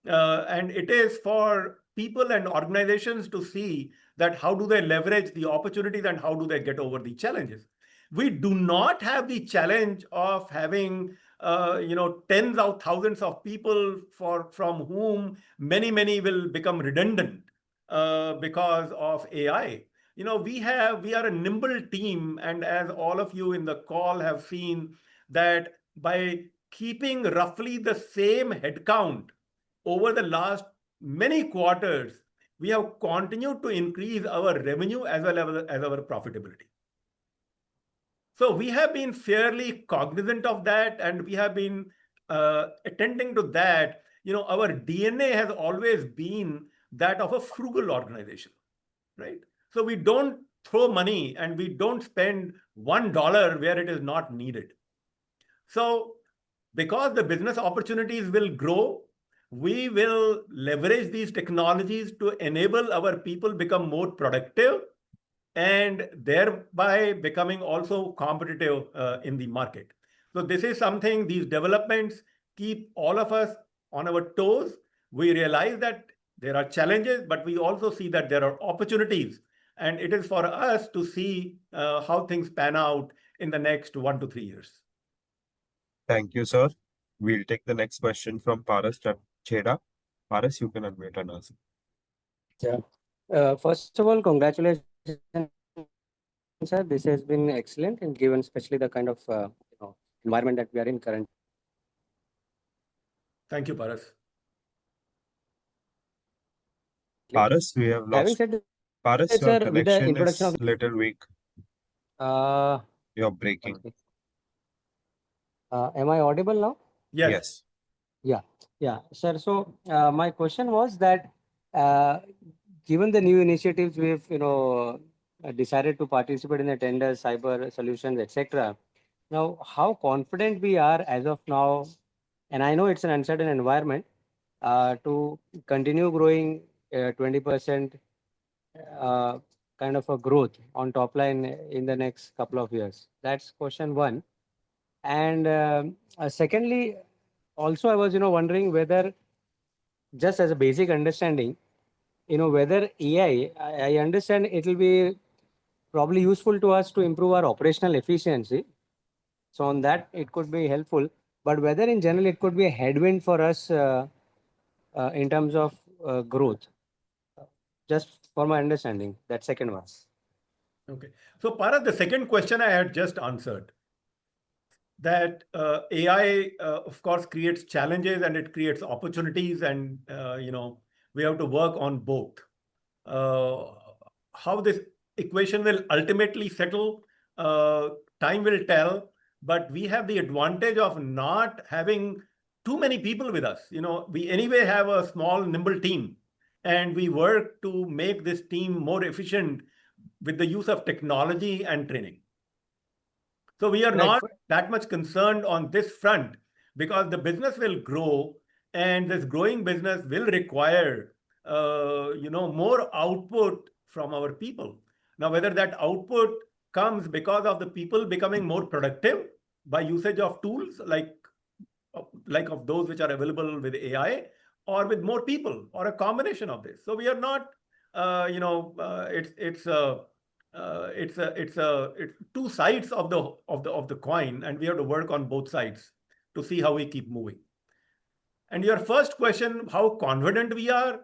B: And it is for people and organizations to see that how do they leverage the opportunities and how do they get over the challenges. We do not have the challenge of having tens of thousands of people from whom many will become redundant because of AI. We are a nimble team, and as all of you in the call have seen, that by keeping roughly the same headcount over the last many quarters, we have continued to increase our revenue as well as our profitability. So we have been fairly cognizant of that, and we have been attending to that. Our DNA has always been that of a frugal organization, right? So we don't throw money and we don't spend $1 where it is not needed. So because the business opportunities will grow, we will leverage these technologies to enable our people become more productive and thereby becoming also competitive in the market. So this is something, these developments keep all of us on our toes. We realize that there are challenges, but we also see that there are opportunities. And it is for us to see how things pan out in the next 1 to 3 years.
C: Thank you, sir. We'll take the next question from Paras Cheda. Paras, you can unmute and ask.
H: Yeah. First of all, congratulations, sir. This has been excellent, and given especially the kind of environment that we are in currently.
B: Thank you, Paras.
C: Paras, we have
H: Having
C: lost.
H: said that,
C: Paras, your
H: sir, with the
C: connection
H: introduction
C: is
H: of
C: little weak.
H: uh,
C: You're breaking.
H: okay. Am I audible now?
B: Yes.
H: Yeah, sir. So my question was that given the new initiatives we've decided to participate in the tenders, cyber solutions, etc. Now, how confident we are as of now, and I know it's an uncertain environment, to continue growing 20% kind of a growth on top line in the next couple of years. That's question one. And secondly, also I was wondering whether, just as a basic understanding, whether AI, I understand it will be probably useful to us to improve our operational efficiency. So on that, it could be helpful. But whether in general it could be a headwind for us in terms of growth. Just for my understanding, that second one.
B: Okay. So, Paras, the second question I had just answered. That AI, of course, creates challenges and it creates opportunities, and we have to work on both. How this equation will ultimately settle, time will tell. But we have the advantage of not having too many people with us. We anyway have a small, nimble team, and we work to make this team more efficient with the use of technology and training. So we are not that much concerned on this front because the business will grow, and this growing business will require, more output from our people. Now, whether that output comes because of the people becoming more productive by usage of tools like of those which are available with AI, or with more people, or a combination of this. So we are not, it's two sides of the coin, and we have to work on both sides to see how we keep moving. And your first question, how confident we are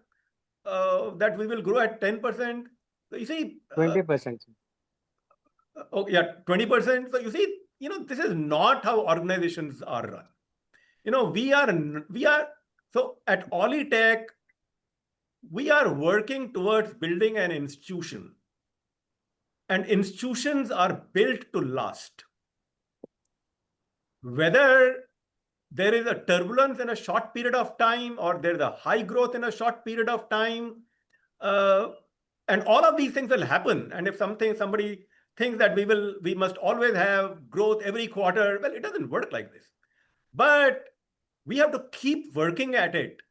B: that we will grow at 10%. So you see,
H: 20%.
B: Oh yeah, 20%. So you see, this is not how organizations are run. We are so at Alletec, we are working towards building an institution, and institutions are built to last. Whether there is a turbulence in a short period of time or there's a high growth in a short period of time, and all of these things will happen. And if somebody thinks that we must always have growth every quarter, well, it doesn't work like this. But we have to keep working at it,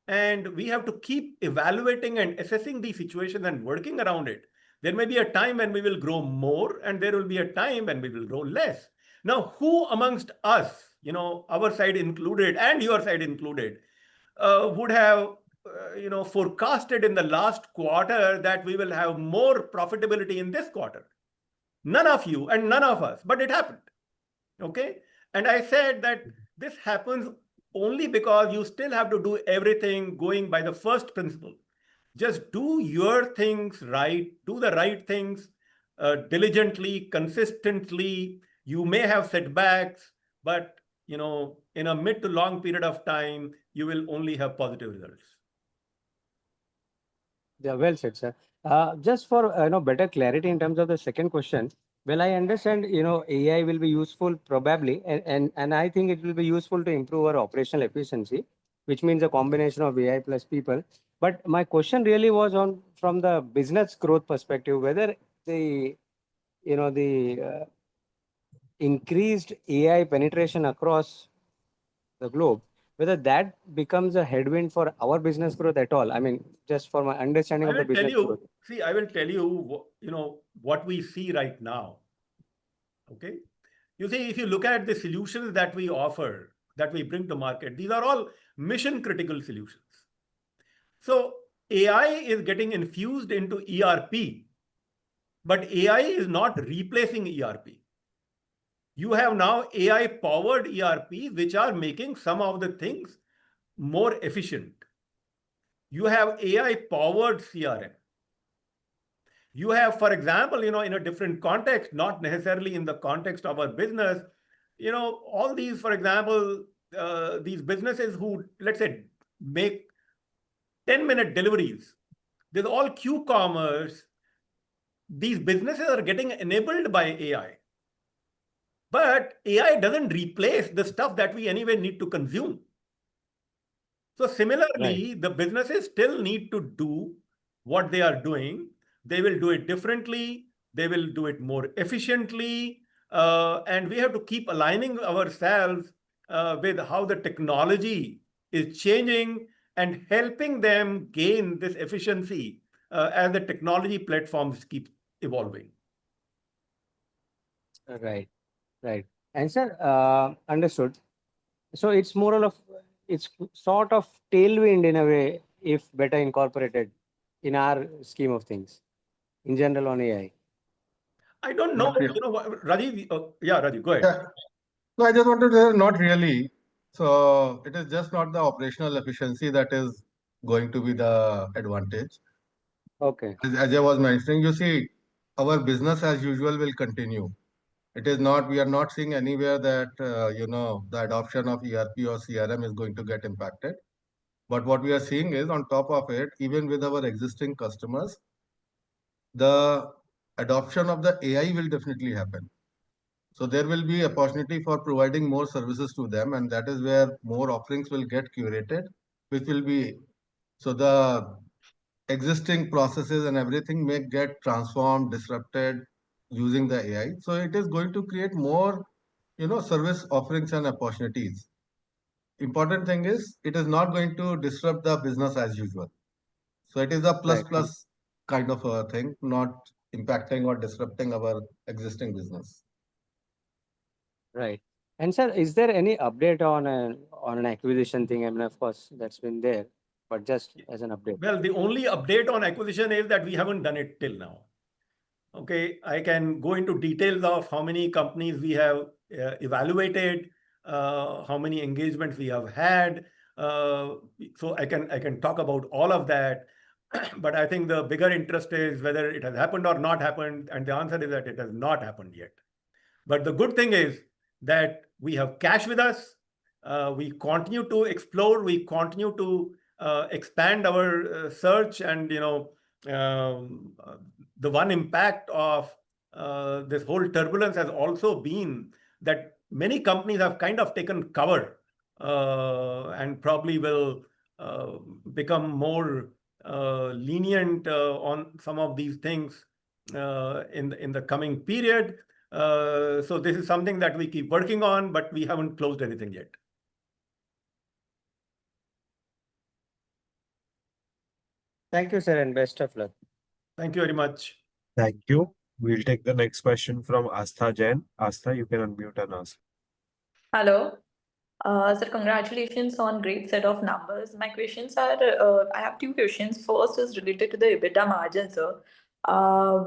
B: and we have to keep evaluating and assessing these situations and working around it. There may be a time when we will grow more, and there will be a time when we will grow less. Now, who amongst us, our side included and your side included, would have forecasted in the last quarter that we will have more profitability in this quarter? None of you and none of us, but it happened. Okay. And I said that this happens only because you still have to do everything going by the first principle. Just do your things right, do the right things diligently, consistently. You may have setbacks, but in a mid to long period of time, you will only have positive results.
H: Yeah, well said, sir. Just for better clarity in terms of the second question, well, I understand AI will be useful probably, and I think it will be useful to improve our operational efficiency, which means a combination of AI plus people. But my question really was on from the business growth perspective, whether the increased AI penetration across the globe, whether that becomes a headwind for our business growth at all. I mean, just for my understanding
B: I
H: of the
B: will tell
H: business growth.
B: you, see, I will tell you, what we see right now. Okay. You see, if you look at the solutions that we offer, that we bring to market, these are all mission critical solutions. So AI is getting infused into ERP, but AI is not replacing ERP. You have now AI powered ERPs, which are making some of the things more efficient. You have AI powered CRM. You have, for example, in a different context, not necessarily in the context of our business, all these, for example, these businesses who, let's say, make 10-minute deliveries, there's all Q-commerce. These businesses are getting enabled by AI. But AI doesn't replace the stuff that we anyway need to consume. So similarly, the businesses still need to do what they are doing. They will do it differently. They will do it more efficiently. And we have to keep aligning ourselves with how the technology is changing and helping them gain this efficiency as the technology platforms keep evolving.
H: Right, right. And sir, understood. So it's it's sort of tailwind in a way, if better incorporated in our scheme of things, in general on AI.
B: I don't know, Rajiv, yeah, Rajiv, go ahead.
E: Yeah. No, I just wanted to say not really. So it is just not the operational efficiency that is going to be the advantage.
H: Okay.
E: As I was mentioning, you see, our business as usual will continue. It is not, we are not seeing anywhere that, the adoption of ERP or CRM is going to get impacted. But what we are seeing is on top of it, even with our existing customers, the adoption of the AI will definitely happen. So there will be opportunity for providing more services to them, and that is where more offerings will get curated, which will be, so the existing processes and everything may get transformed, disrupted using the AI. So it is going to create more, service offerings and opportunities. Important thing is it is not going to disrupt the business as usual. So it is a plus
H: Right.
E: plus kind of a thing, not impacting or disrupting our existing business.
H: Right. And sir, is there any update on an acquisition thing? I mean, of course, that's been there, but just as an update.
B: Well, the only update on acquisition is that we haven't done it till now. Okay, I can go into details of how many companies we have evaluated, how many engagements we have had. So I can talk about all of that. But I think the bigger interest is whether it has happened or not happened, and the answer is that it has not happened yet. But the good thing is that we have cash with us. We continue to explore. We continue to expand our search, and the one impact of this whole turbulence has also been that many companies have kind of taken cover and probably will become more lenient on some of these things in the coming period. So this is something that we keep working on, but we haven't closed anything yet.
H: Thank you, sir, and best of luck.
B: Thank you very much.
C: Thank you. We'll take the next question from Astha Jain. Astha, you can unmute and ask.
I: Hello. Sir, congratulations on great set of numbers. My questions are, I have two questions. First is related to the EBITDA margin, sir.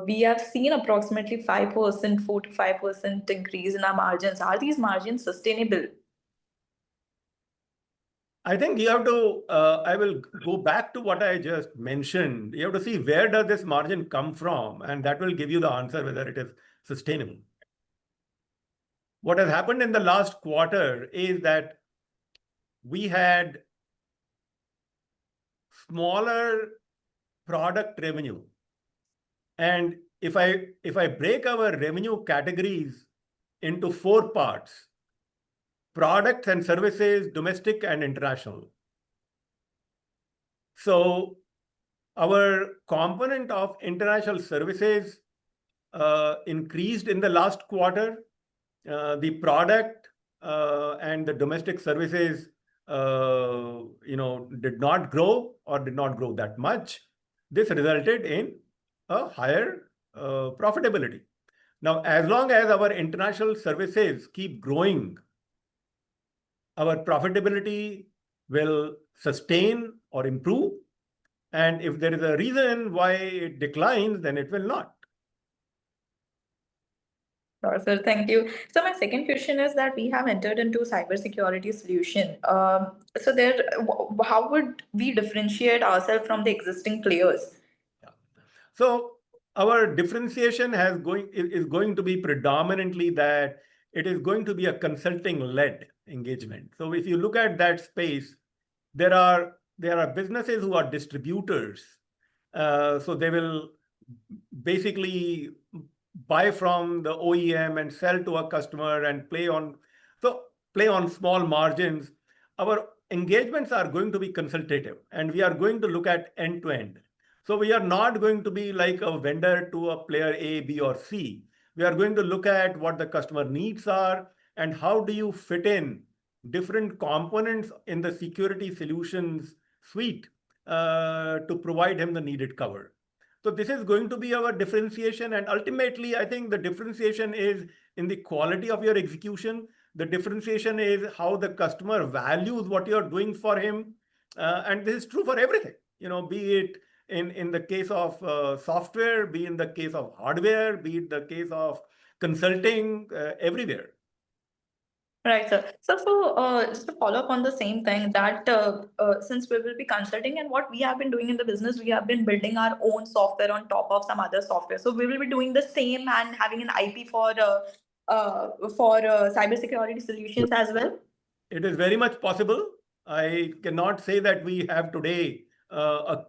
I: We have seen approximately 5%, 4 to 5% increase in our margins. Are these margins sustainable?
B: I think you have to, I will go back to what I just mentioned. You have to see where does this margin come from, and that will give you the answer whether it is sustainable. What has happened in the last quarter is that we had smaller product revenue. And if I break our revenue categories into 4 parts: products and services, domestic and international. So our component of international services increased in the last quarter. The product and the domestic services did not grow or did not grow that much. This resulted in a higher profitability. Now, as long as our international services keep growing, our profitability will sustain or improve. And if there is a reason why it declines, then it will not.
I: Sure, sir, thank you. So my second question is that we have entered into cybersecurity solution. So there, how would we differentiate ourselves from the existing players?
B: Yeah. So our differentiation is going to be predominantly that it is going to be a consulting-led engagement. So if you look at that space, there are businesses who are distributors. So they will basically buy from the OEM and sell to a customer and play on small margins. Our engagements are going to be consultative, and we are going to look at end to end. So we are not going to be like a vendor to a player A, B, or C. We are going to look at what the customer needs are and how do you fit in different components in the security solutions suite to provide him the needed cover. So this is going to be our differentiation. And ultimately, I think the differentiation is in the quality of your execution. The differentiation is how the customer values what you're doing for him. And this is true for everything, be it in the case of software, be in the case of hardware, be it the case of consulting, everywhere.
I: Right, sir. So just to follow up on the same thing, that since we will be consulting, and what we have been doing in the business, we have been building our own software on top of some other software. So we will be doing the same and having an IP for cybersecurity solutions as well.
B: It is very much possible. I cannot say that we have today a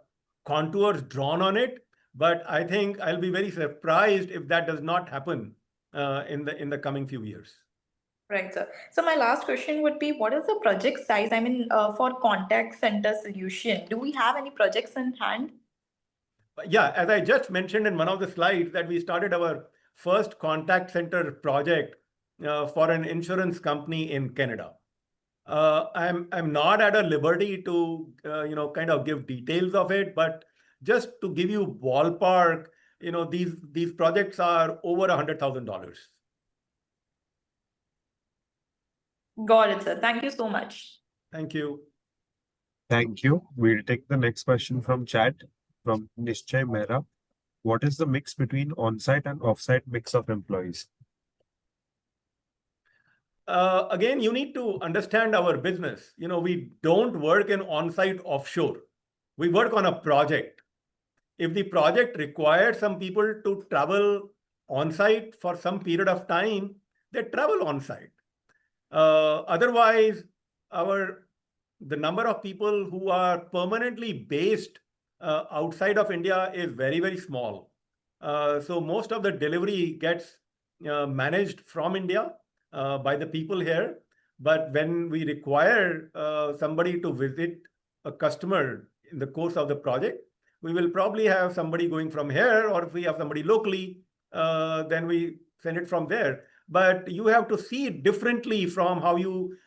B: contours drawn on it, but I think I'll be very surprised if that does not happen in the coming few years.
I: Right, sir. So my last question would be, what is the project size? I mean, for contact center solution, do we have any projects in hand?
B: Yeah, as I just mentioned in one of the slides, that we started our first contact center project for an insurance company in Canada. I'm not at a liberty to kind of give details of it, but just to give you ballpark, these projects are over $100,000.
I: Got it, sir. Thank you so much.
B: Thank you.
C: Thank you. We'll take the next question from chat from Nishchay Mehra. What is the mix between on-site and off-site mix of employees?
B: Again, you need to understand our business. We don't work in on-site offshore. We work on a project. If the project requires some people to travel on-site for some period of time, they travel on-site. Otherwise, our the number of people who are permanently based outside of India is very, very small. So most of the delivery gets managed from India by the people here. But when we require somebody to visit a customer in the course of the project, we will probably have somebody going from here, or if we have somebody locally, then we send it from there. But you have to see it differently from how you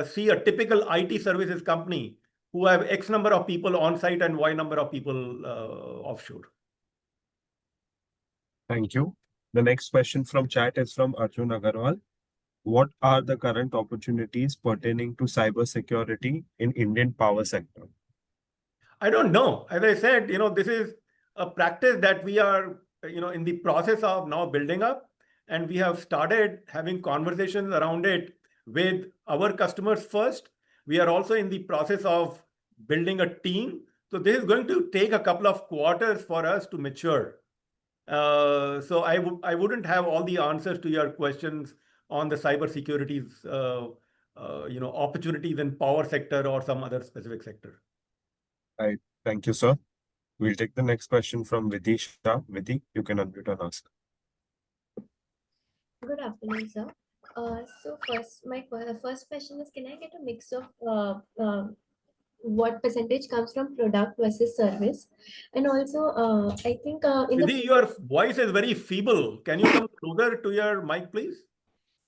B: see a typical IT services company who have X number of people on site and Y number of people offshore.
C: Thank you. The next question from chat is from Arjun Agarwal. What are the current opportunities pertaining to cybersecurity in Indian power sector?
B: I don't know. As I said, this is a practice that we are, in the process of now building up, and we have started having conversations around it with our customers first. We are also in the process of building a team. So this is going to take a couple of quarters for us to mature. So I wouldn't have all the answers to your questions on the cybersecurity's opportunities in power sector or some other specific sector.
C: Right. Thank you, sir. We'll take the next question from Vidisha. Vidhi, you can unmute and ask.
J: Good afternoon, sir. So my first question is, can I get a mix of what percentage comes from product versus service? And also, I think
B: Vidhi, your voice is very feeble. Can you come closer to your mic, please?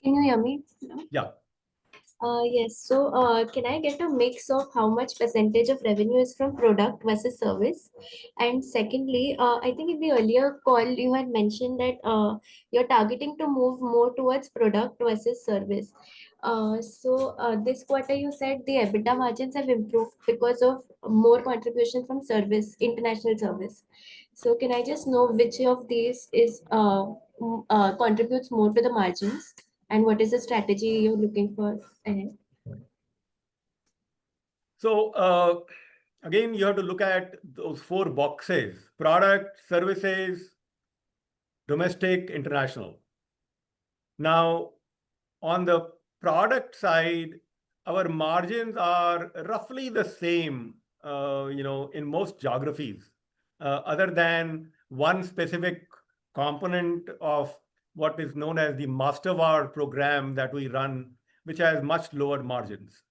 J: Can you hear me?
B: Yeah.
J: Yes. So, can I get a mix of how much percentage of revenue is from product versus service? And secondly, I think in the earlier call you had mentioned that you're targeting to move more towards product versus service. So this quarter you said the EBITDA margins have improved because of more contribution from service, international service. So can I just know which of these is contributes more to the margins? And what is the strategy you're looking for ahead?
B: So again, you have to look at those 4 boxes: product, services, domestic, international. Now, on the product side, our margins are roughly the same, in most geographies, other than one specific component of what is known as the Mastervar program that we run, which has much lower margins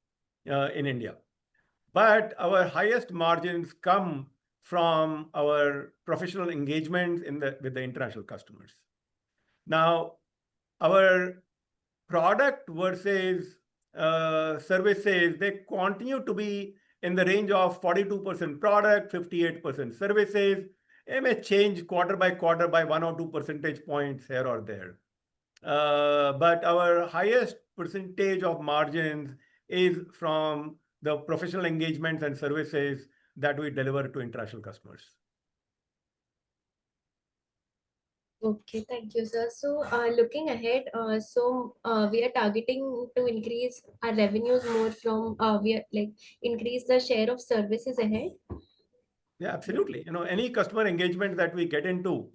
B: in India. But our highest margins come from our professional engagements with the international customers. Now, our product versus services, they continue to be in the range of 42% product, 58% services. It may change quarter by quarter by 1 or 2 percentage points here or there. But our highest percentage of margins is from the professional engagements and services that we deliver to international customers.
J: Okay, thank you, sir. So, looking ahead, we are targeting to increase our revenues more from increase the share of services ahead.
B: Yeah, absolutely. Any customer engagement that we get into,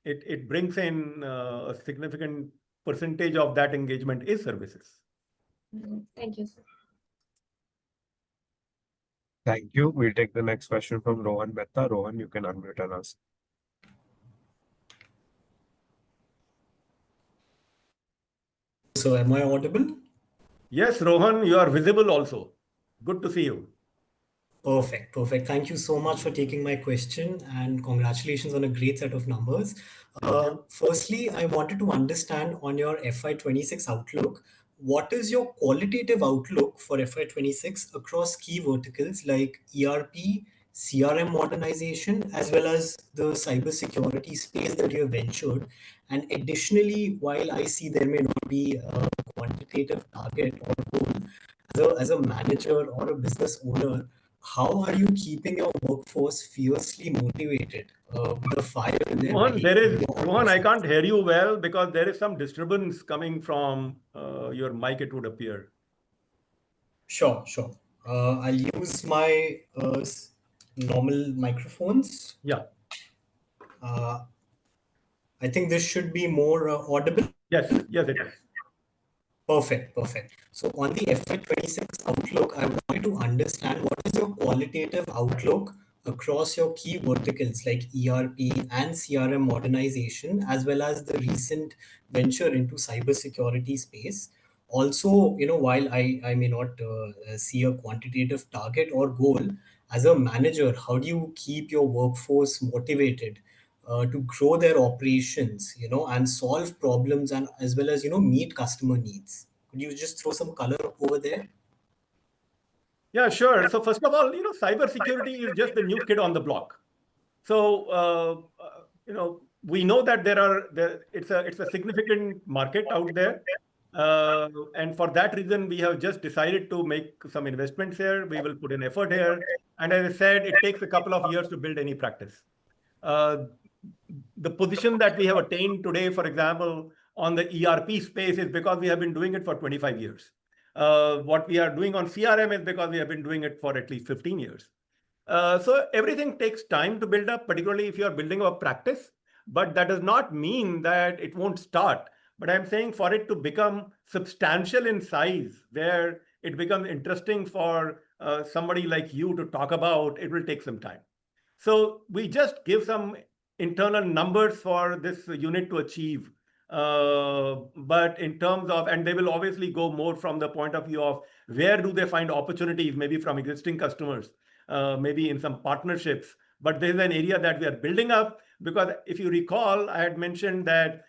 B: it brings in a significant percentage of that engagement is services.
J: Thank you, sir.
C: Thank you. We'll take the next question from Rohan Mehta. Rohan, you can unmute and ask.
K: So am I audible?
B: Yes, Rohan, you are visible also. Good to see you.
K: Perfect. Perfect. Thank you so much for taking my question and congratulations on a great set of numbers. Firstly, I wanted to understand on your FY26 outlook, what is your qualitative outlook for FY26 across key verticals like ERP, CRM modernization, as well as the cybersecurity space that you have ventured? And additionally, while I see there may not be a quantitative target or goal, as a manager or a business owner, how are you keeping your workforce fiercely motivated with a fire in their belly?
B: Rohan, I can't hear you well because there is some disturbance coming from your mic, it would appear.
K: Sure. I'll use my normal microphones.
B: Yeah.
K: I think this should be more audible.
B: Yes, it is.
K: Perfect, perfect. So on the FY26 outlook, I wanted to understand what is your qualitative outlook across your key verticals like ERP and CRM modernization, as well as the recent venture into cybersecurity space. Also, while I may not see a quantitative target or goal, as a manager, how do you keep your workforce motivated to grow their operations, and solve problems, and as well as, meet customer needs? Could you just throw some color over there?
B: Yeah, sure. So first of all, cybersecurity is just the new kid on the block. So we know that it's a significant market out there, and for that reason, we have just decided to make some investments here. We will put in effort here, and as I said, it takes a couple of years to build any practice. The position that we have attained today, for example, on the ERP space is because we have been doing it for 25 years. What we are doing on CRM is because we have been doing it for at least 15 years. So everything takes time to build up, particularly if you are building a practice, but that does not mean that it won't start. But I'm saying for it to become substantial in size, where it becomes interesting for somebody like you to talk about, it will take some time. So we just give some internal numbers for this unit to achieve. But in terms of, and they will obviously go more from the point of view of where do they find opportunities, maybe from existing customers, maybe in some partnerships. But this is an area that we are building up, because if you recall, I had mentioned that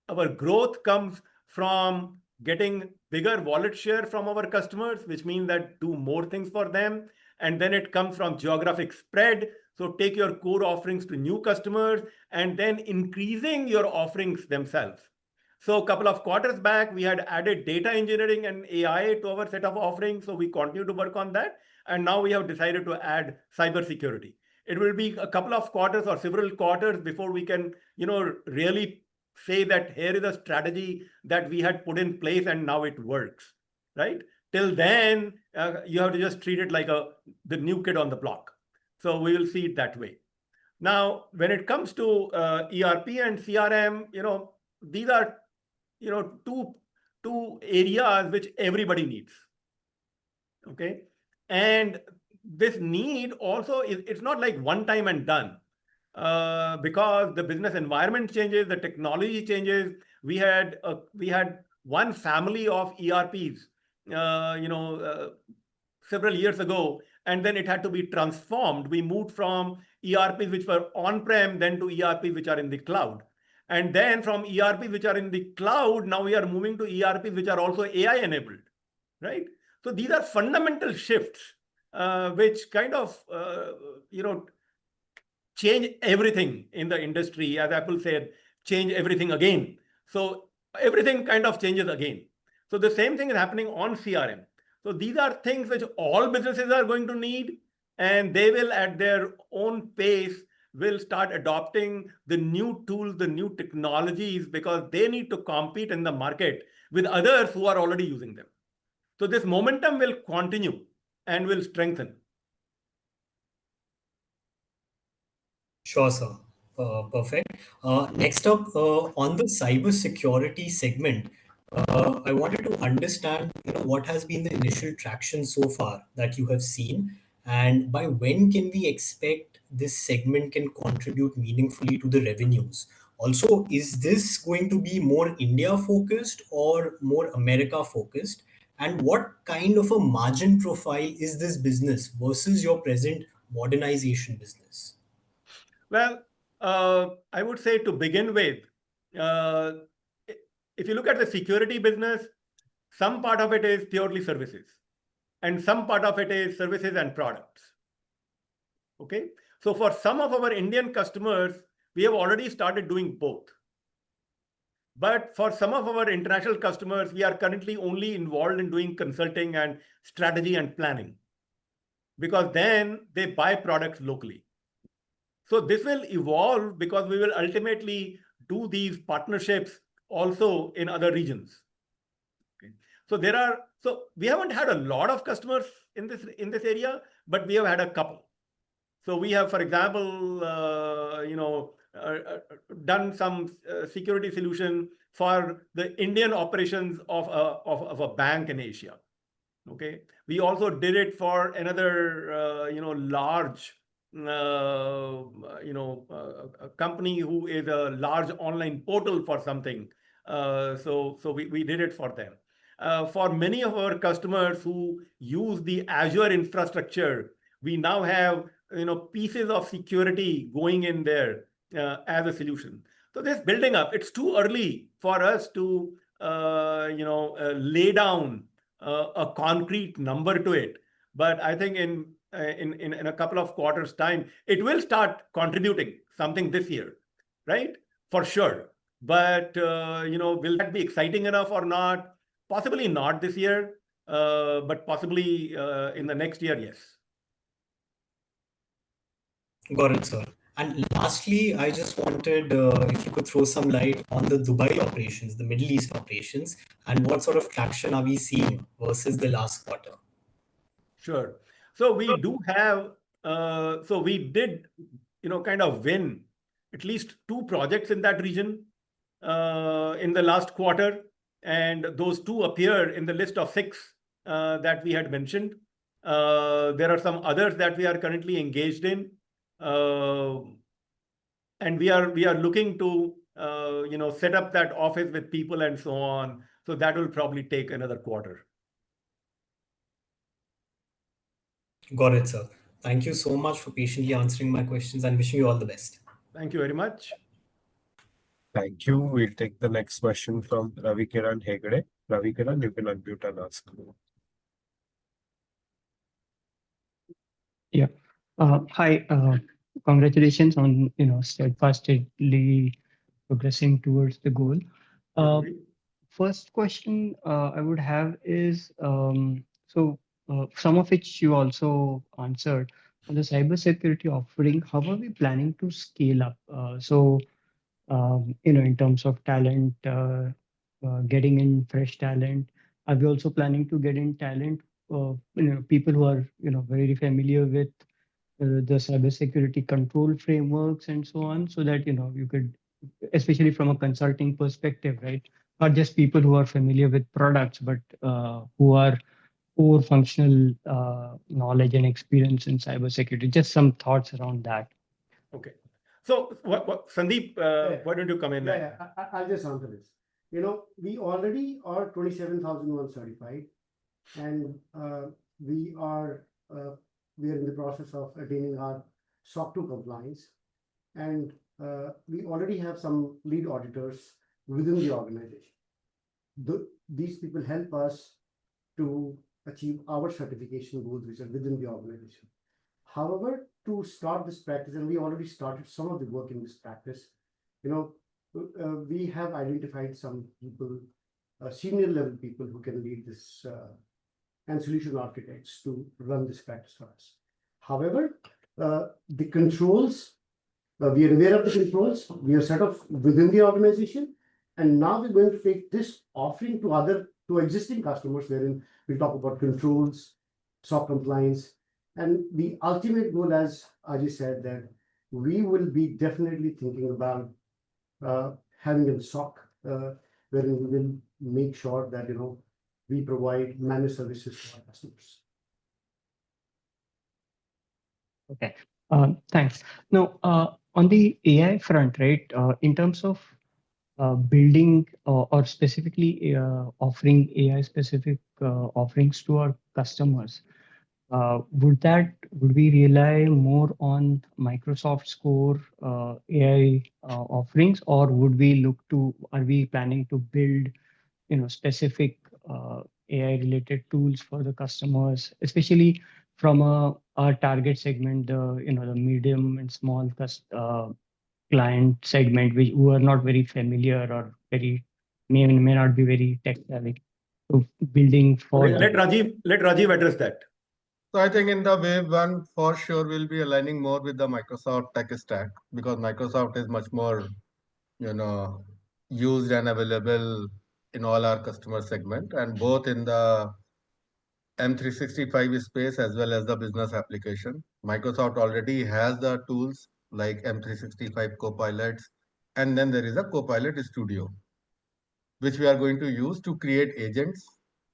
B: our growth comes from getting bigger wallet share from our customers, which means that do more things for them. And then it comes from geographic spread. So take your core offerings to new customers and then increasing your offerings themselves. So a couple of quarters back, we had added data engineering and AI to our set of offerings. So we continue to work on that. And now we have decided to add cybersecurity. It will be a couple of quarters or several quarters before we can, really say that here is a strategy that we had put in place and now it works, right? Till then, you have to just treat it like the new kid on the block. So we will see it that way. Now, when it comes to ERP and CRM, these are two areas which everybody needs. Okay, and this need also it's not like one time and done. Because the business environment changes, the technology changes. We had one family of ERPs, several years ago, and then it had to be transformed. We moved from ERPs which were on-prem then to ERPs which are in the cloud. And then from ERPs which are in the cloud, now we are moving to ERPs which are also AI enabled, right? So these are fundamental shifts which kind of, change everything in the industry. As Apple said, change everything again. So everything kind of changes again. So the same thing is happening on CRM. So these are things which all businesses are going to need, and they will at their own pace will start adopting the new tools, the new technologies, because they need to compete in the market with others who are already using them. So this momentum will continue and will strengthen.
K: Sure, sir. Perfect. Next up, on the cybersecurity segment, I wanted to understand, what has been the initial traction so far that you have seen, and by when can we expect this segment can contribute meaningfully to the revenues? Also, is this going to be more India focused or more America focused? And what kind of a margin profile is this business versus your present modernization business?
B: Well, I would say to begin with, uh, if you look at the security business, some part of it is purely services, and some part of it is services and products. Okay, so for some of our Indian customers, we have already started doing both. But for some of our international customers, we are currently only involved in doing consulting and strategy and planning, because then they buy products locally. So this will evolve because we will ultimately do these partnerships also in other regions. Okay. So we haven't had a lot of customers in this area, but we have had a couple. So we have, for example, done some security solution for the Indian operations of a bank in Asia. Okay, we also did it for another large a company who is a large online portal for something. So we did it for them. For many of our customers who use the Azure infrastructure, we now have pieces of security going in there as a solution. So this building up, it's too early for us to lay down a concrete number to it. But I think in a couple of quarters' time, it will start contributing something this year, right? For sure. But will that be exciting enough or not? Possibly not this year, but possibly in the next year, yes.
K: Got it, sir. And lastly, I just wanted if you could throw some light on the Dubai operations, the Middle East operations, and what sort of traction are we seeing versus the last quarter?
B: Sure. So we do have, so we did, kind of win at least 2 projects in that region in the last quarter. And those 2 appear in the list of 6 that we had mentioned. There are some others that we are currently engaged in. And we are looking to, set up that office with people and so on. So that will probably take another quarter.
K: Got it, sir. Thank you so much for patiently answering my questions and wishing you all the best.
B: Thank you very much.
C: Thank you. We'll take the next question from Ravi Kiran Hegde. Ravi Kiran, you can unmute and ask.
L: Yeah. Hi. Congratulations on steadfastly progressing towards the goal. First question I would have is some of which you also answered on the cybersecurity offering. How are we planning to scale up? In terms of talent, getting in fresh talent. Are we also planning to get in talent? People who are very familiar with the cybersecurity control frameworks and so on, so that you could, especially from a consulting perspective, right? Not just people who are familiar with products, but who are core functional knowledge and experience in cybersecurity. Just some thoughts around that.
B: Okay. So Sandeep, why don't you come in?
M: I'll just answer this. We already are 27,001 certified, and we are in the process of attaining our SOC 2 compliance, and we already have some lead auditors within the organization. These people help us to achieve our certification goals, which are within the organization. However, to start this practice, and we already started some of the work in this practice, we have identified some people, senior level people who can lead this and solution architects to run this practice for us. However, the controls, we are aware of the controls, we are set up within the organization, and now we're going to take this offering to existing customers, wherein we talk about controls, SOC compliance, and the ultimate goal, as Ajay said, that we will be definitely thinking about having a SOC wherein we will make sure that we provide managed services to our customers.
L: Okay, thanks. Now, on the AI front, right, in terms of building or specifically offering AI-specific offerings to our customers, would we rely more on Microsoft's core AI offerings, or are we planning to build specific AI-related tools for the customers, especially from our target segment, the medium and small client segment, who are not very familiar or may not be very tech savvy. So building for
B: let Rajiv address that.
E: So I think in the wave 1, for sure, we'll be aligning more with the Microsoft tech stack, because Microsoft is much more, used and available in all our customer segment, and both in the M365 space as well as the business application. Microsoft already has the tools like M365 Copilots, and then there is a Copilot Studio, which we are going to use to create agents.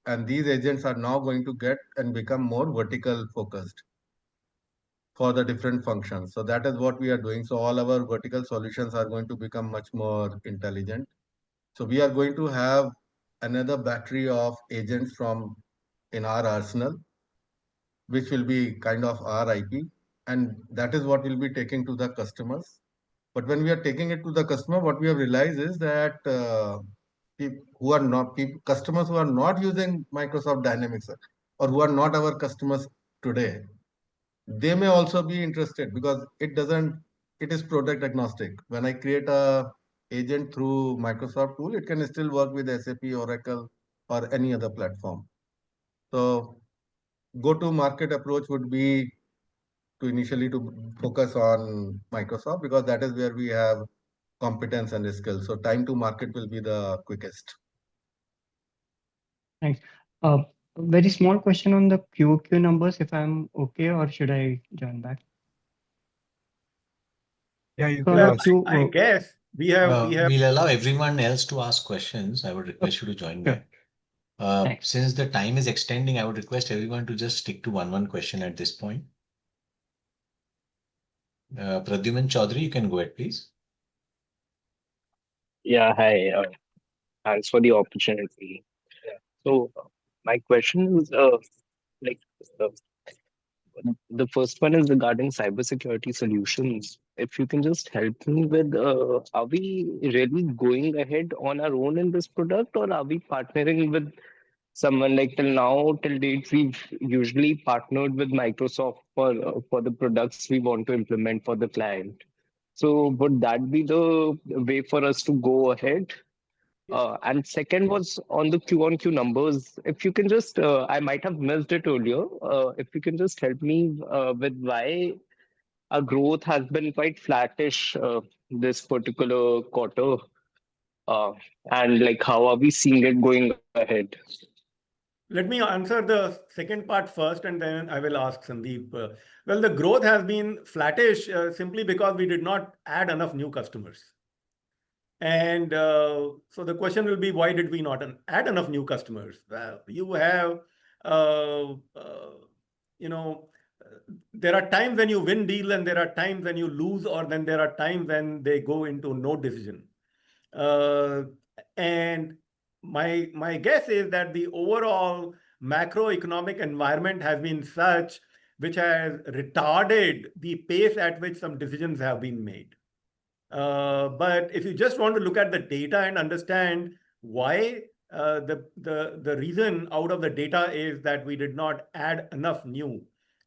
E: And these agents are now going to get and become more vertical focused for the different functions. So that is what we are doing. So all our vertical solutions are going to become much more intelligent. So we are going to have another battery of agents from in our arsenal, which will be kind of our IP, and that is what we'll be taking to the customers. But when we are taking it to the customer, what we have realized is that customers who are not using Microsoft Dynamics or who are not our customers today, they may also be interested because it is product agnostic. When I create a agent through Microsoft tool, it can still work with SAP, Oracle, or any other platform. So go to market approach would be to initially to focus on Microsoft because that is where we have competence and skills. So time to market will be the quickest.
L: Thanks. Very small question on the QOQ numbers, if I'm okay, or should I join back?
C: Yeah, you
L: So
C: can
L: on the
C: ask.
B: I guess we have
A: We'll allow everyone else to ask questions. I would request you to join
L: Sure.
A: back. Since the time is extending, I would request everyone to just stick to one question at this point. Pradyuman Chaudhary, you can go ahead, please.
N: Yeah, hi. Thanks for the opportunity. So, my question is like uh, the first one is regarding cybersecurity solutions. If you can just help me with, are we really going ahead on our own in this product, or are we partnering with someone? Like till now, till date, we've usually partnered with Microsoft for the products we want to implement for the client. So, would that be the way for us to go ahead? And second was on the Q on Q numbers. If you can just, I might have missed it earlier. If you can just help me with why our growth has been quite flattish this particular quarter, uh, and like how are we seeing it going ahead?
B: Let me answer the second part first, and then I will ask Sandeep. Well, the growth has been flattish simply because we did not add enough new customers. And so the question will be, why did we not add enough new customers? Well, you have, you know, there are times when you win deal and there are times when you lose, or then there are times when they go into no decision. And my guess is that the overall macroeconomic environment has been such which has retarded the pace at which some decisions have been made. But if you just want to look at the data and understand why, the reason out of the data is that we did not add enough new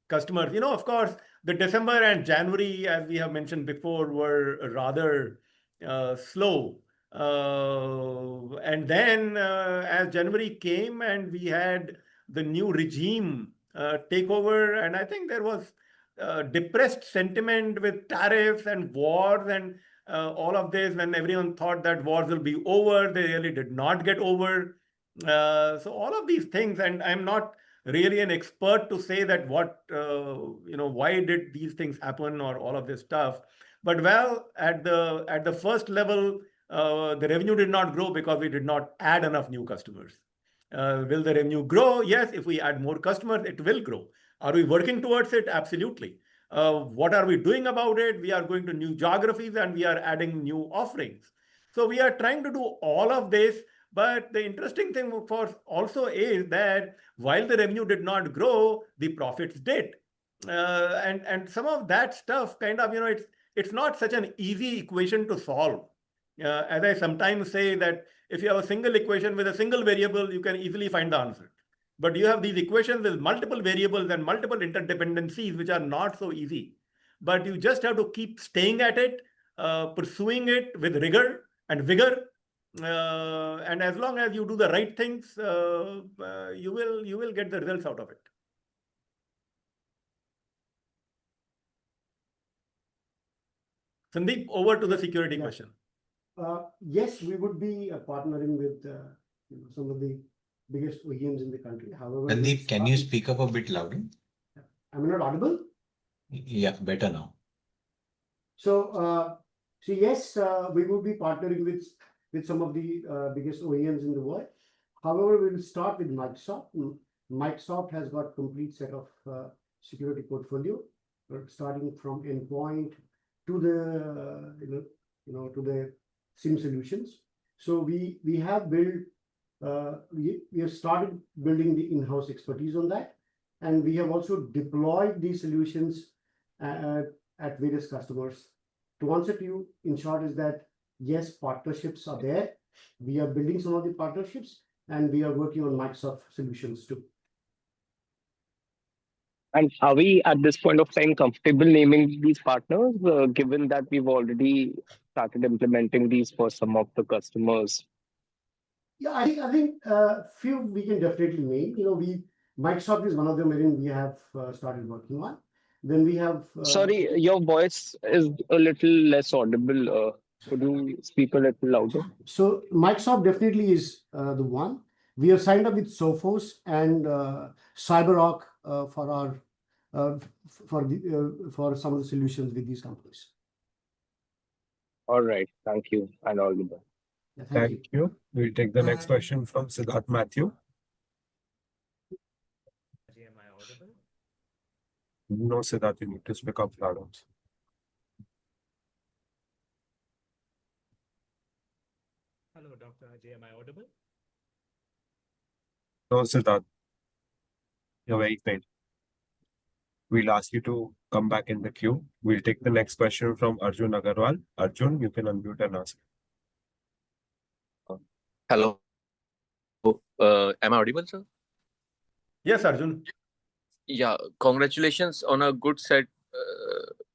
B: customers. Of course, the December and January, as we have mentioned before, were rather slow. And then as January came and we had the new regime take over, and I think there was depressed sentiment with tariffs and wars and all of this. When everyone thought that wars will be over, they really did not get over. So all of these things, and I'm not really an expert to say that why did these things happen or all of this stuff. But well, at the first level, the revenue did not grow because we did not add enough new customers. Will the revenue grow? Yes, if we add more customers, it will grow. Are we working towards it? Absolutely. What are we doing about it? We are going to new geographies and we are adding new offerings. So we are trying to do all of this. But the interesting thing, of course, also is that while the revenue did not grow, the profits did. And some of that stuff kind of, it's not such an easy equation to solve. As I sometimes say that if you have a single equation with a single variable, you can easily find the answer. But you have these equations with multiple variables and multiple interdependencies, which are not so easy. But you just have to keep staying at it, pursuing it with rigor and vigor. And as long as you do the right things, you will get the results out of it. Sandeep, over to the security question.
M: Yes, we would be partnering with some of the biggest OEMs in the country. However,
A: Sandeep, can you speak up a bit louder?
M: Am I not audible?
A: Yeah, better now.
M: So yes, we will be partnering with some of the biggest OEMs in the world. However, we will start with Microsoft. Microsoft has got complete set of security portfolio, starting from endpoint to the to the SIM solutions. So we have built we have started building the in-house expertise on that, and we have also deployed these solutions at various customers. To answer to you, in short, is that yes, partnerships are there. We are building some of the partnerships, and we are working on Microsoft solutions too.
N: And are we at this point of time comfortable naming these partners, given that we've already started implementing these for some of the customers?
M: Yeah, I think few we can definitely name. Microsoft is one of them wherein we have started working on. Then we have
N: Sorry, your voice is a little less audible. Could you speak a little louder?
M: So Microsoft definitely is the one. We have signed up with Sophos and CyberArk for our for some of the solutions with these companies.
N: All right, thank you, and all the best.
M: Yeah,
C: Thank you. We'll take the next question from Siddharth Matthew.
O: Am I audible?
C: No, Siddharth, you need to speak up louder.
O: Hello, Dr. Ajay, am I audible?
C: No, Siddharth. You're very faint. We'll ask you to come back in the queue. We'll take the next question from Arjun Agarwal. Arjun, you can unmute and ask.
P: Hello. Am I audible, sir?
B: Yes, Arjun.
P: Yeah, congratulations on a good set.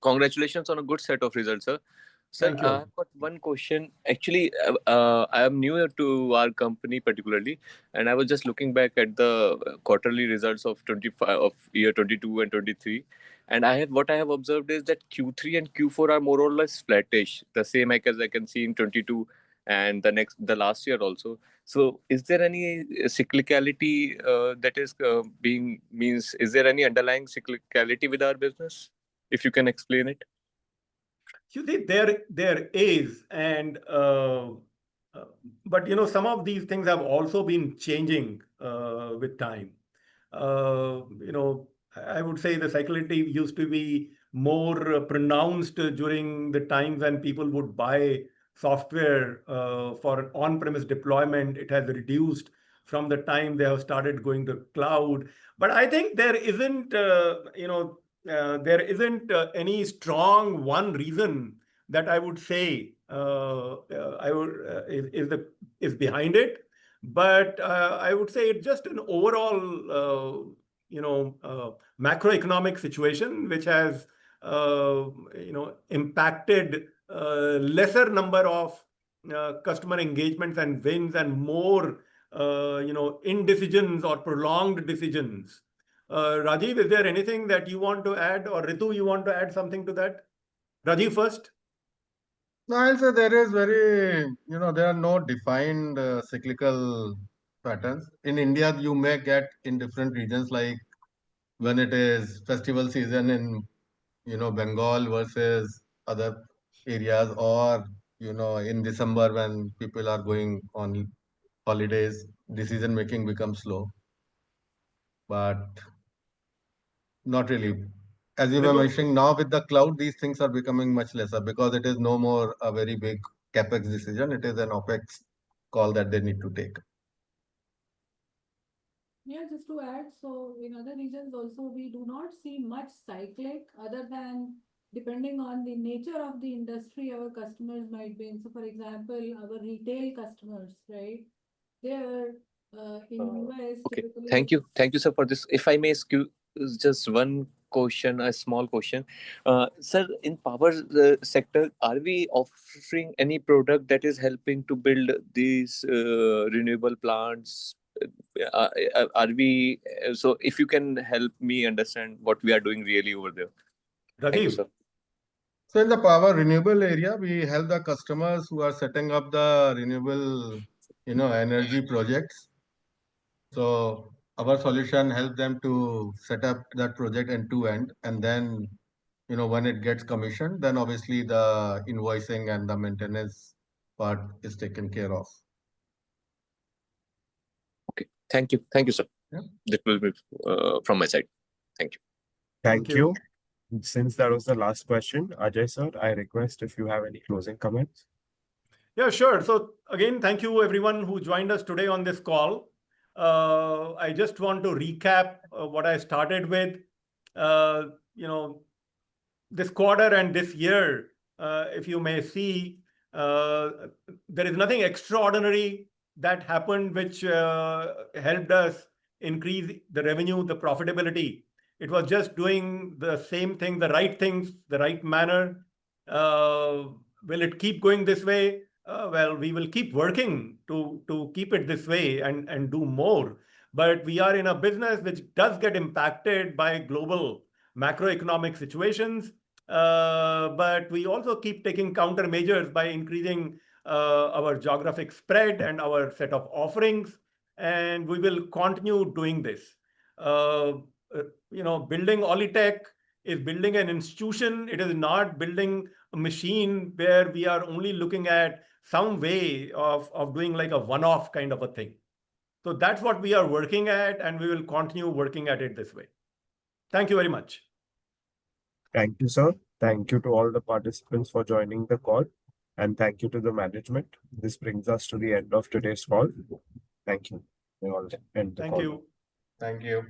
P: Congratulations on a good set of results, sir. Sir,
B: Thank you.
P: I've got one question. Actually, I am new to our company particularly, and I was just looking back at the quarterly results of 25 of year 22 and 23, and what I have observed is that Q3 and Q4 are more or less flattish, the same as I can see in 22 and the last year also. So, is there any cyclicality that is is there any underlying cyclicality with our business? If you can explain it.
B: You see, there is, and but some of these things have also been changing with time. I would say the cyclicality used to be more pronounced during the times when people would buy software for on-premise deployment. It has reduced from the time they have started going to cloud. But I think there isn't any strong one reason that I would say is behind it. But I would say it's just an overall macroeconomic situation which has impacted lesser number of customer engagements and wins and more indecisions or prolonged decisions. Rajiv, is there anything that you want to add, or Ritu, you want to add something to that? Rajiv first.
E: No, I'll say there is there are no defined cyclical patterns. In India, you may get in different regions, like when it is festival season in, Bengal versus other areas, or, in December when people are going on holidays, decision making becomes slow. But not really. As you were
B: Ritu?
E: mentioning, now with the cloud, these things are becoming much lesser because it is no more a very big capex decision. It is an opex call that they need to take.
Q: Yeah, just to add, so in other regions also, we do not see much cyclic other than depending on the nature of the industry our customers might be in. So, for example, our retail customers, right? They're in US
P: Okay,
Q: typically.
P: thank you, sir, for this. If I may ask you just one question, a small question, sir. In power sector, are we offering any product that is helping to build these renewable plants? Are we? So, if you can help me understand what we are doing really over there. Thank you,
B: Rajiv.
P: sir.
E: So in the power renewable area, we help the customers who are setting up the renewable, energy projects. So our solution helps them to set up that project end to end, and then when it gets commissioned, then obviously the invoicing and the maintenance part is taken care of.
P: Okay. Thank you, sir.
E: Yeah.
P: That will be from my side. Thank you.
C: Thank you. Since that was the last question, Ajay sir, I request if you have any closing comments.
B: Yeah, sure. So again, thank you everyone who joined us today on this call. I just want to recap what I started with. This quarter and this year, if you may see, there is nothing extraordinary that happened which helped us increase the revenue, the profitability. It was just doing the same thing, the right things, the right manner. Will it keep going this way? Well, we will keep working to keep it this way and do more. But we are in a business which does get impacted by global macroeconomic situations. But we also keep taking countermeasures by increasing our geographic spread and our set of offerings, and we will continue doing this. Building Alletec is building an institution. It is not building a machine where we are only looking at some way of doing like a one-off kind of a thing. So that's what we are working at, and we will continue working at it this way. Thank you very much.
C: Thank you, sir. Thank you to all the participants for joining the call, and thank you to the management. This brings us to the end of today's call. Thank you. We all end the
B: Thank
C: call.
B: you.
E: Thank you.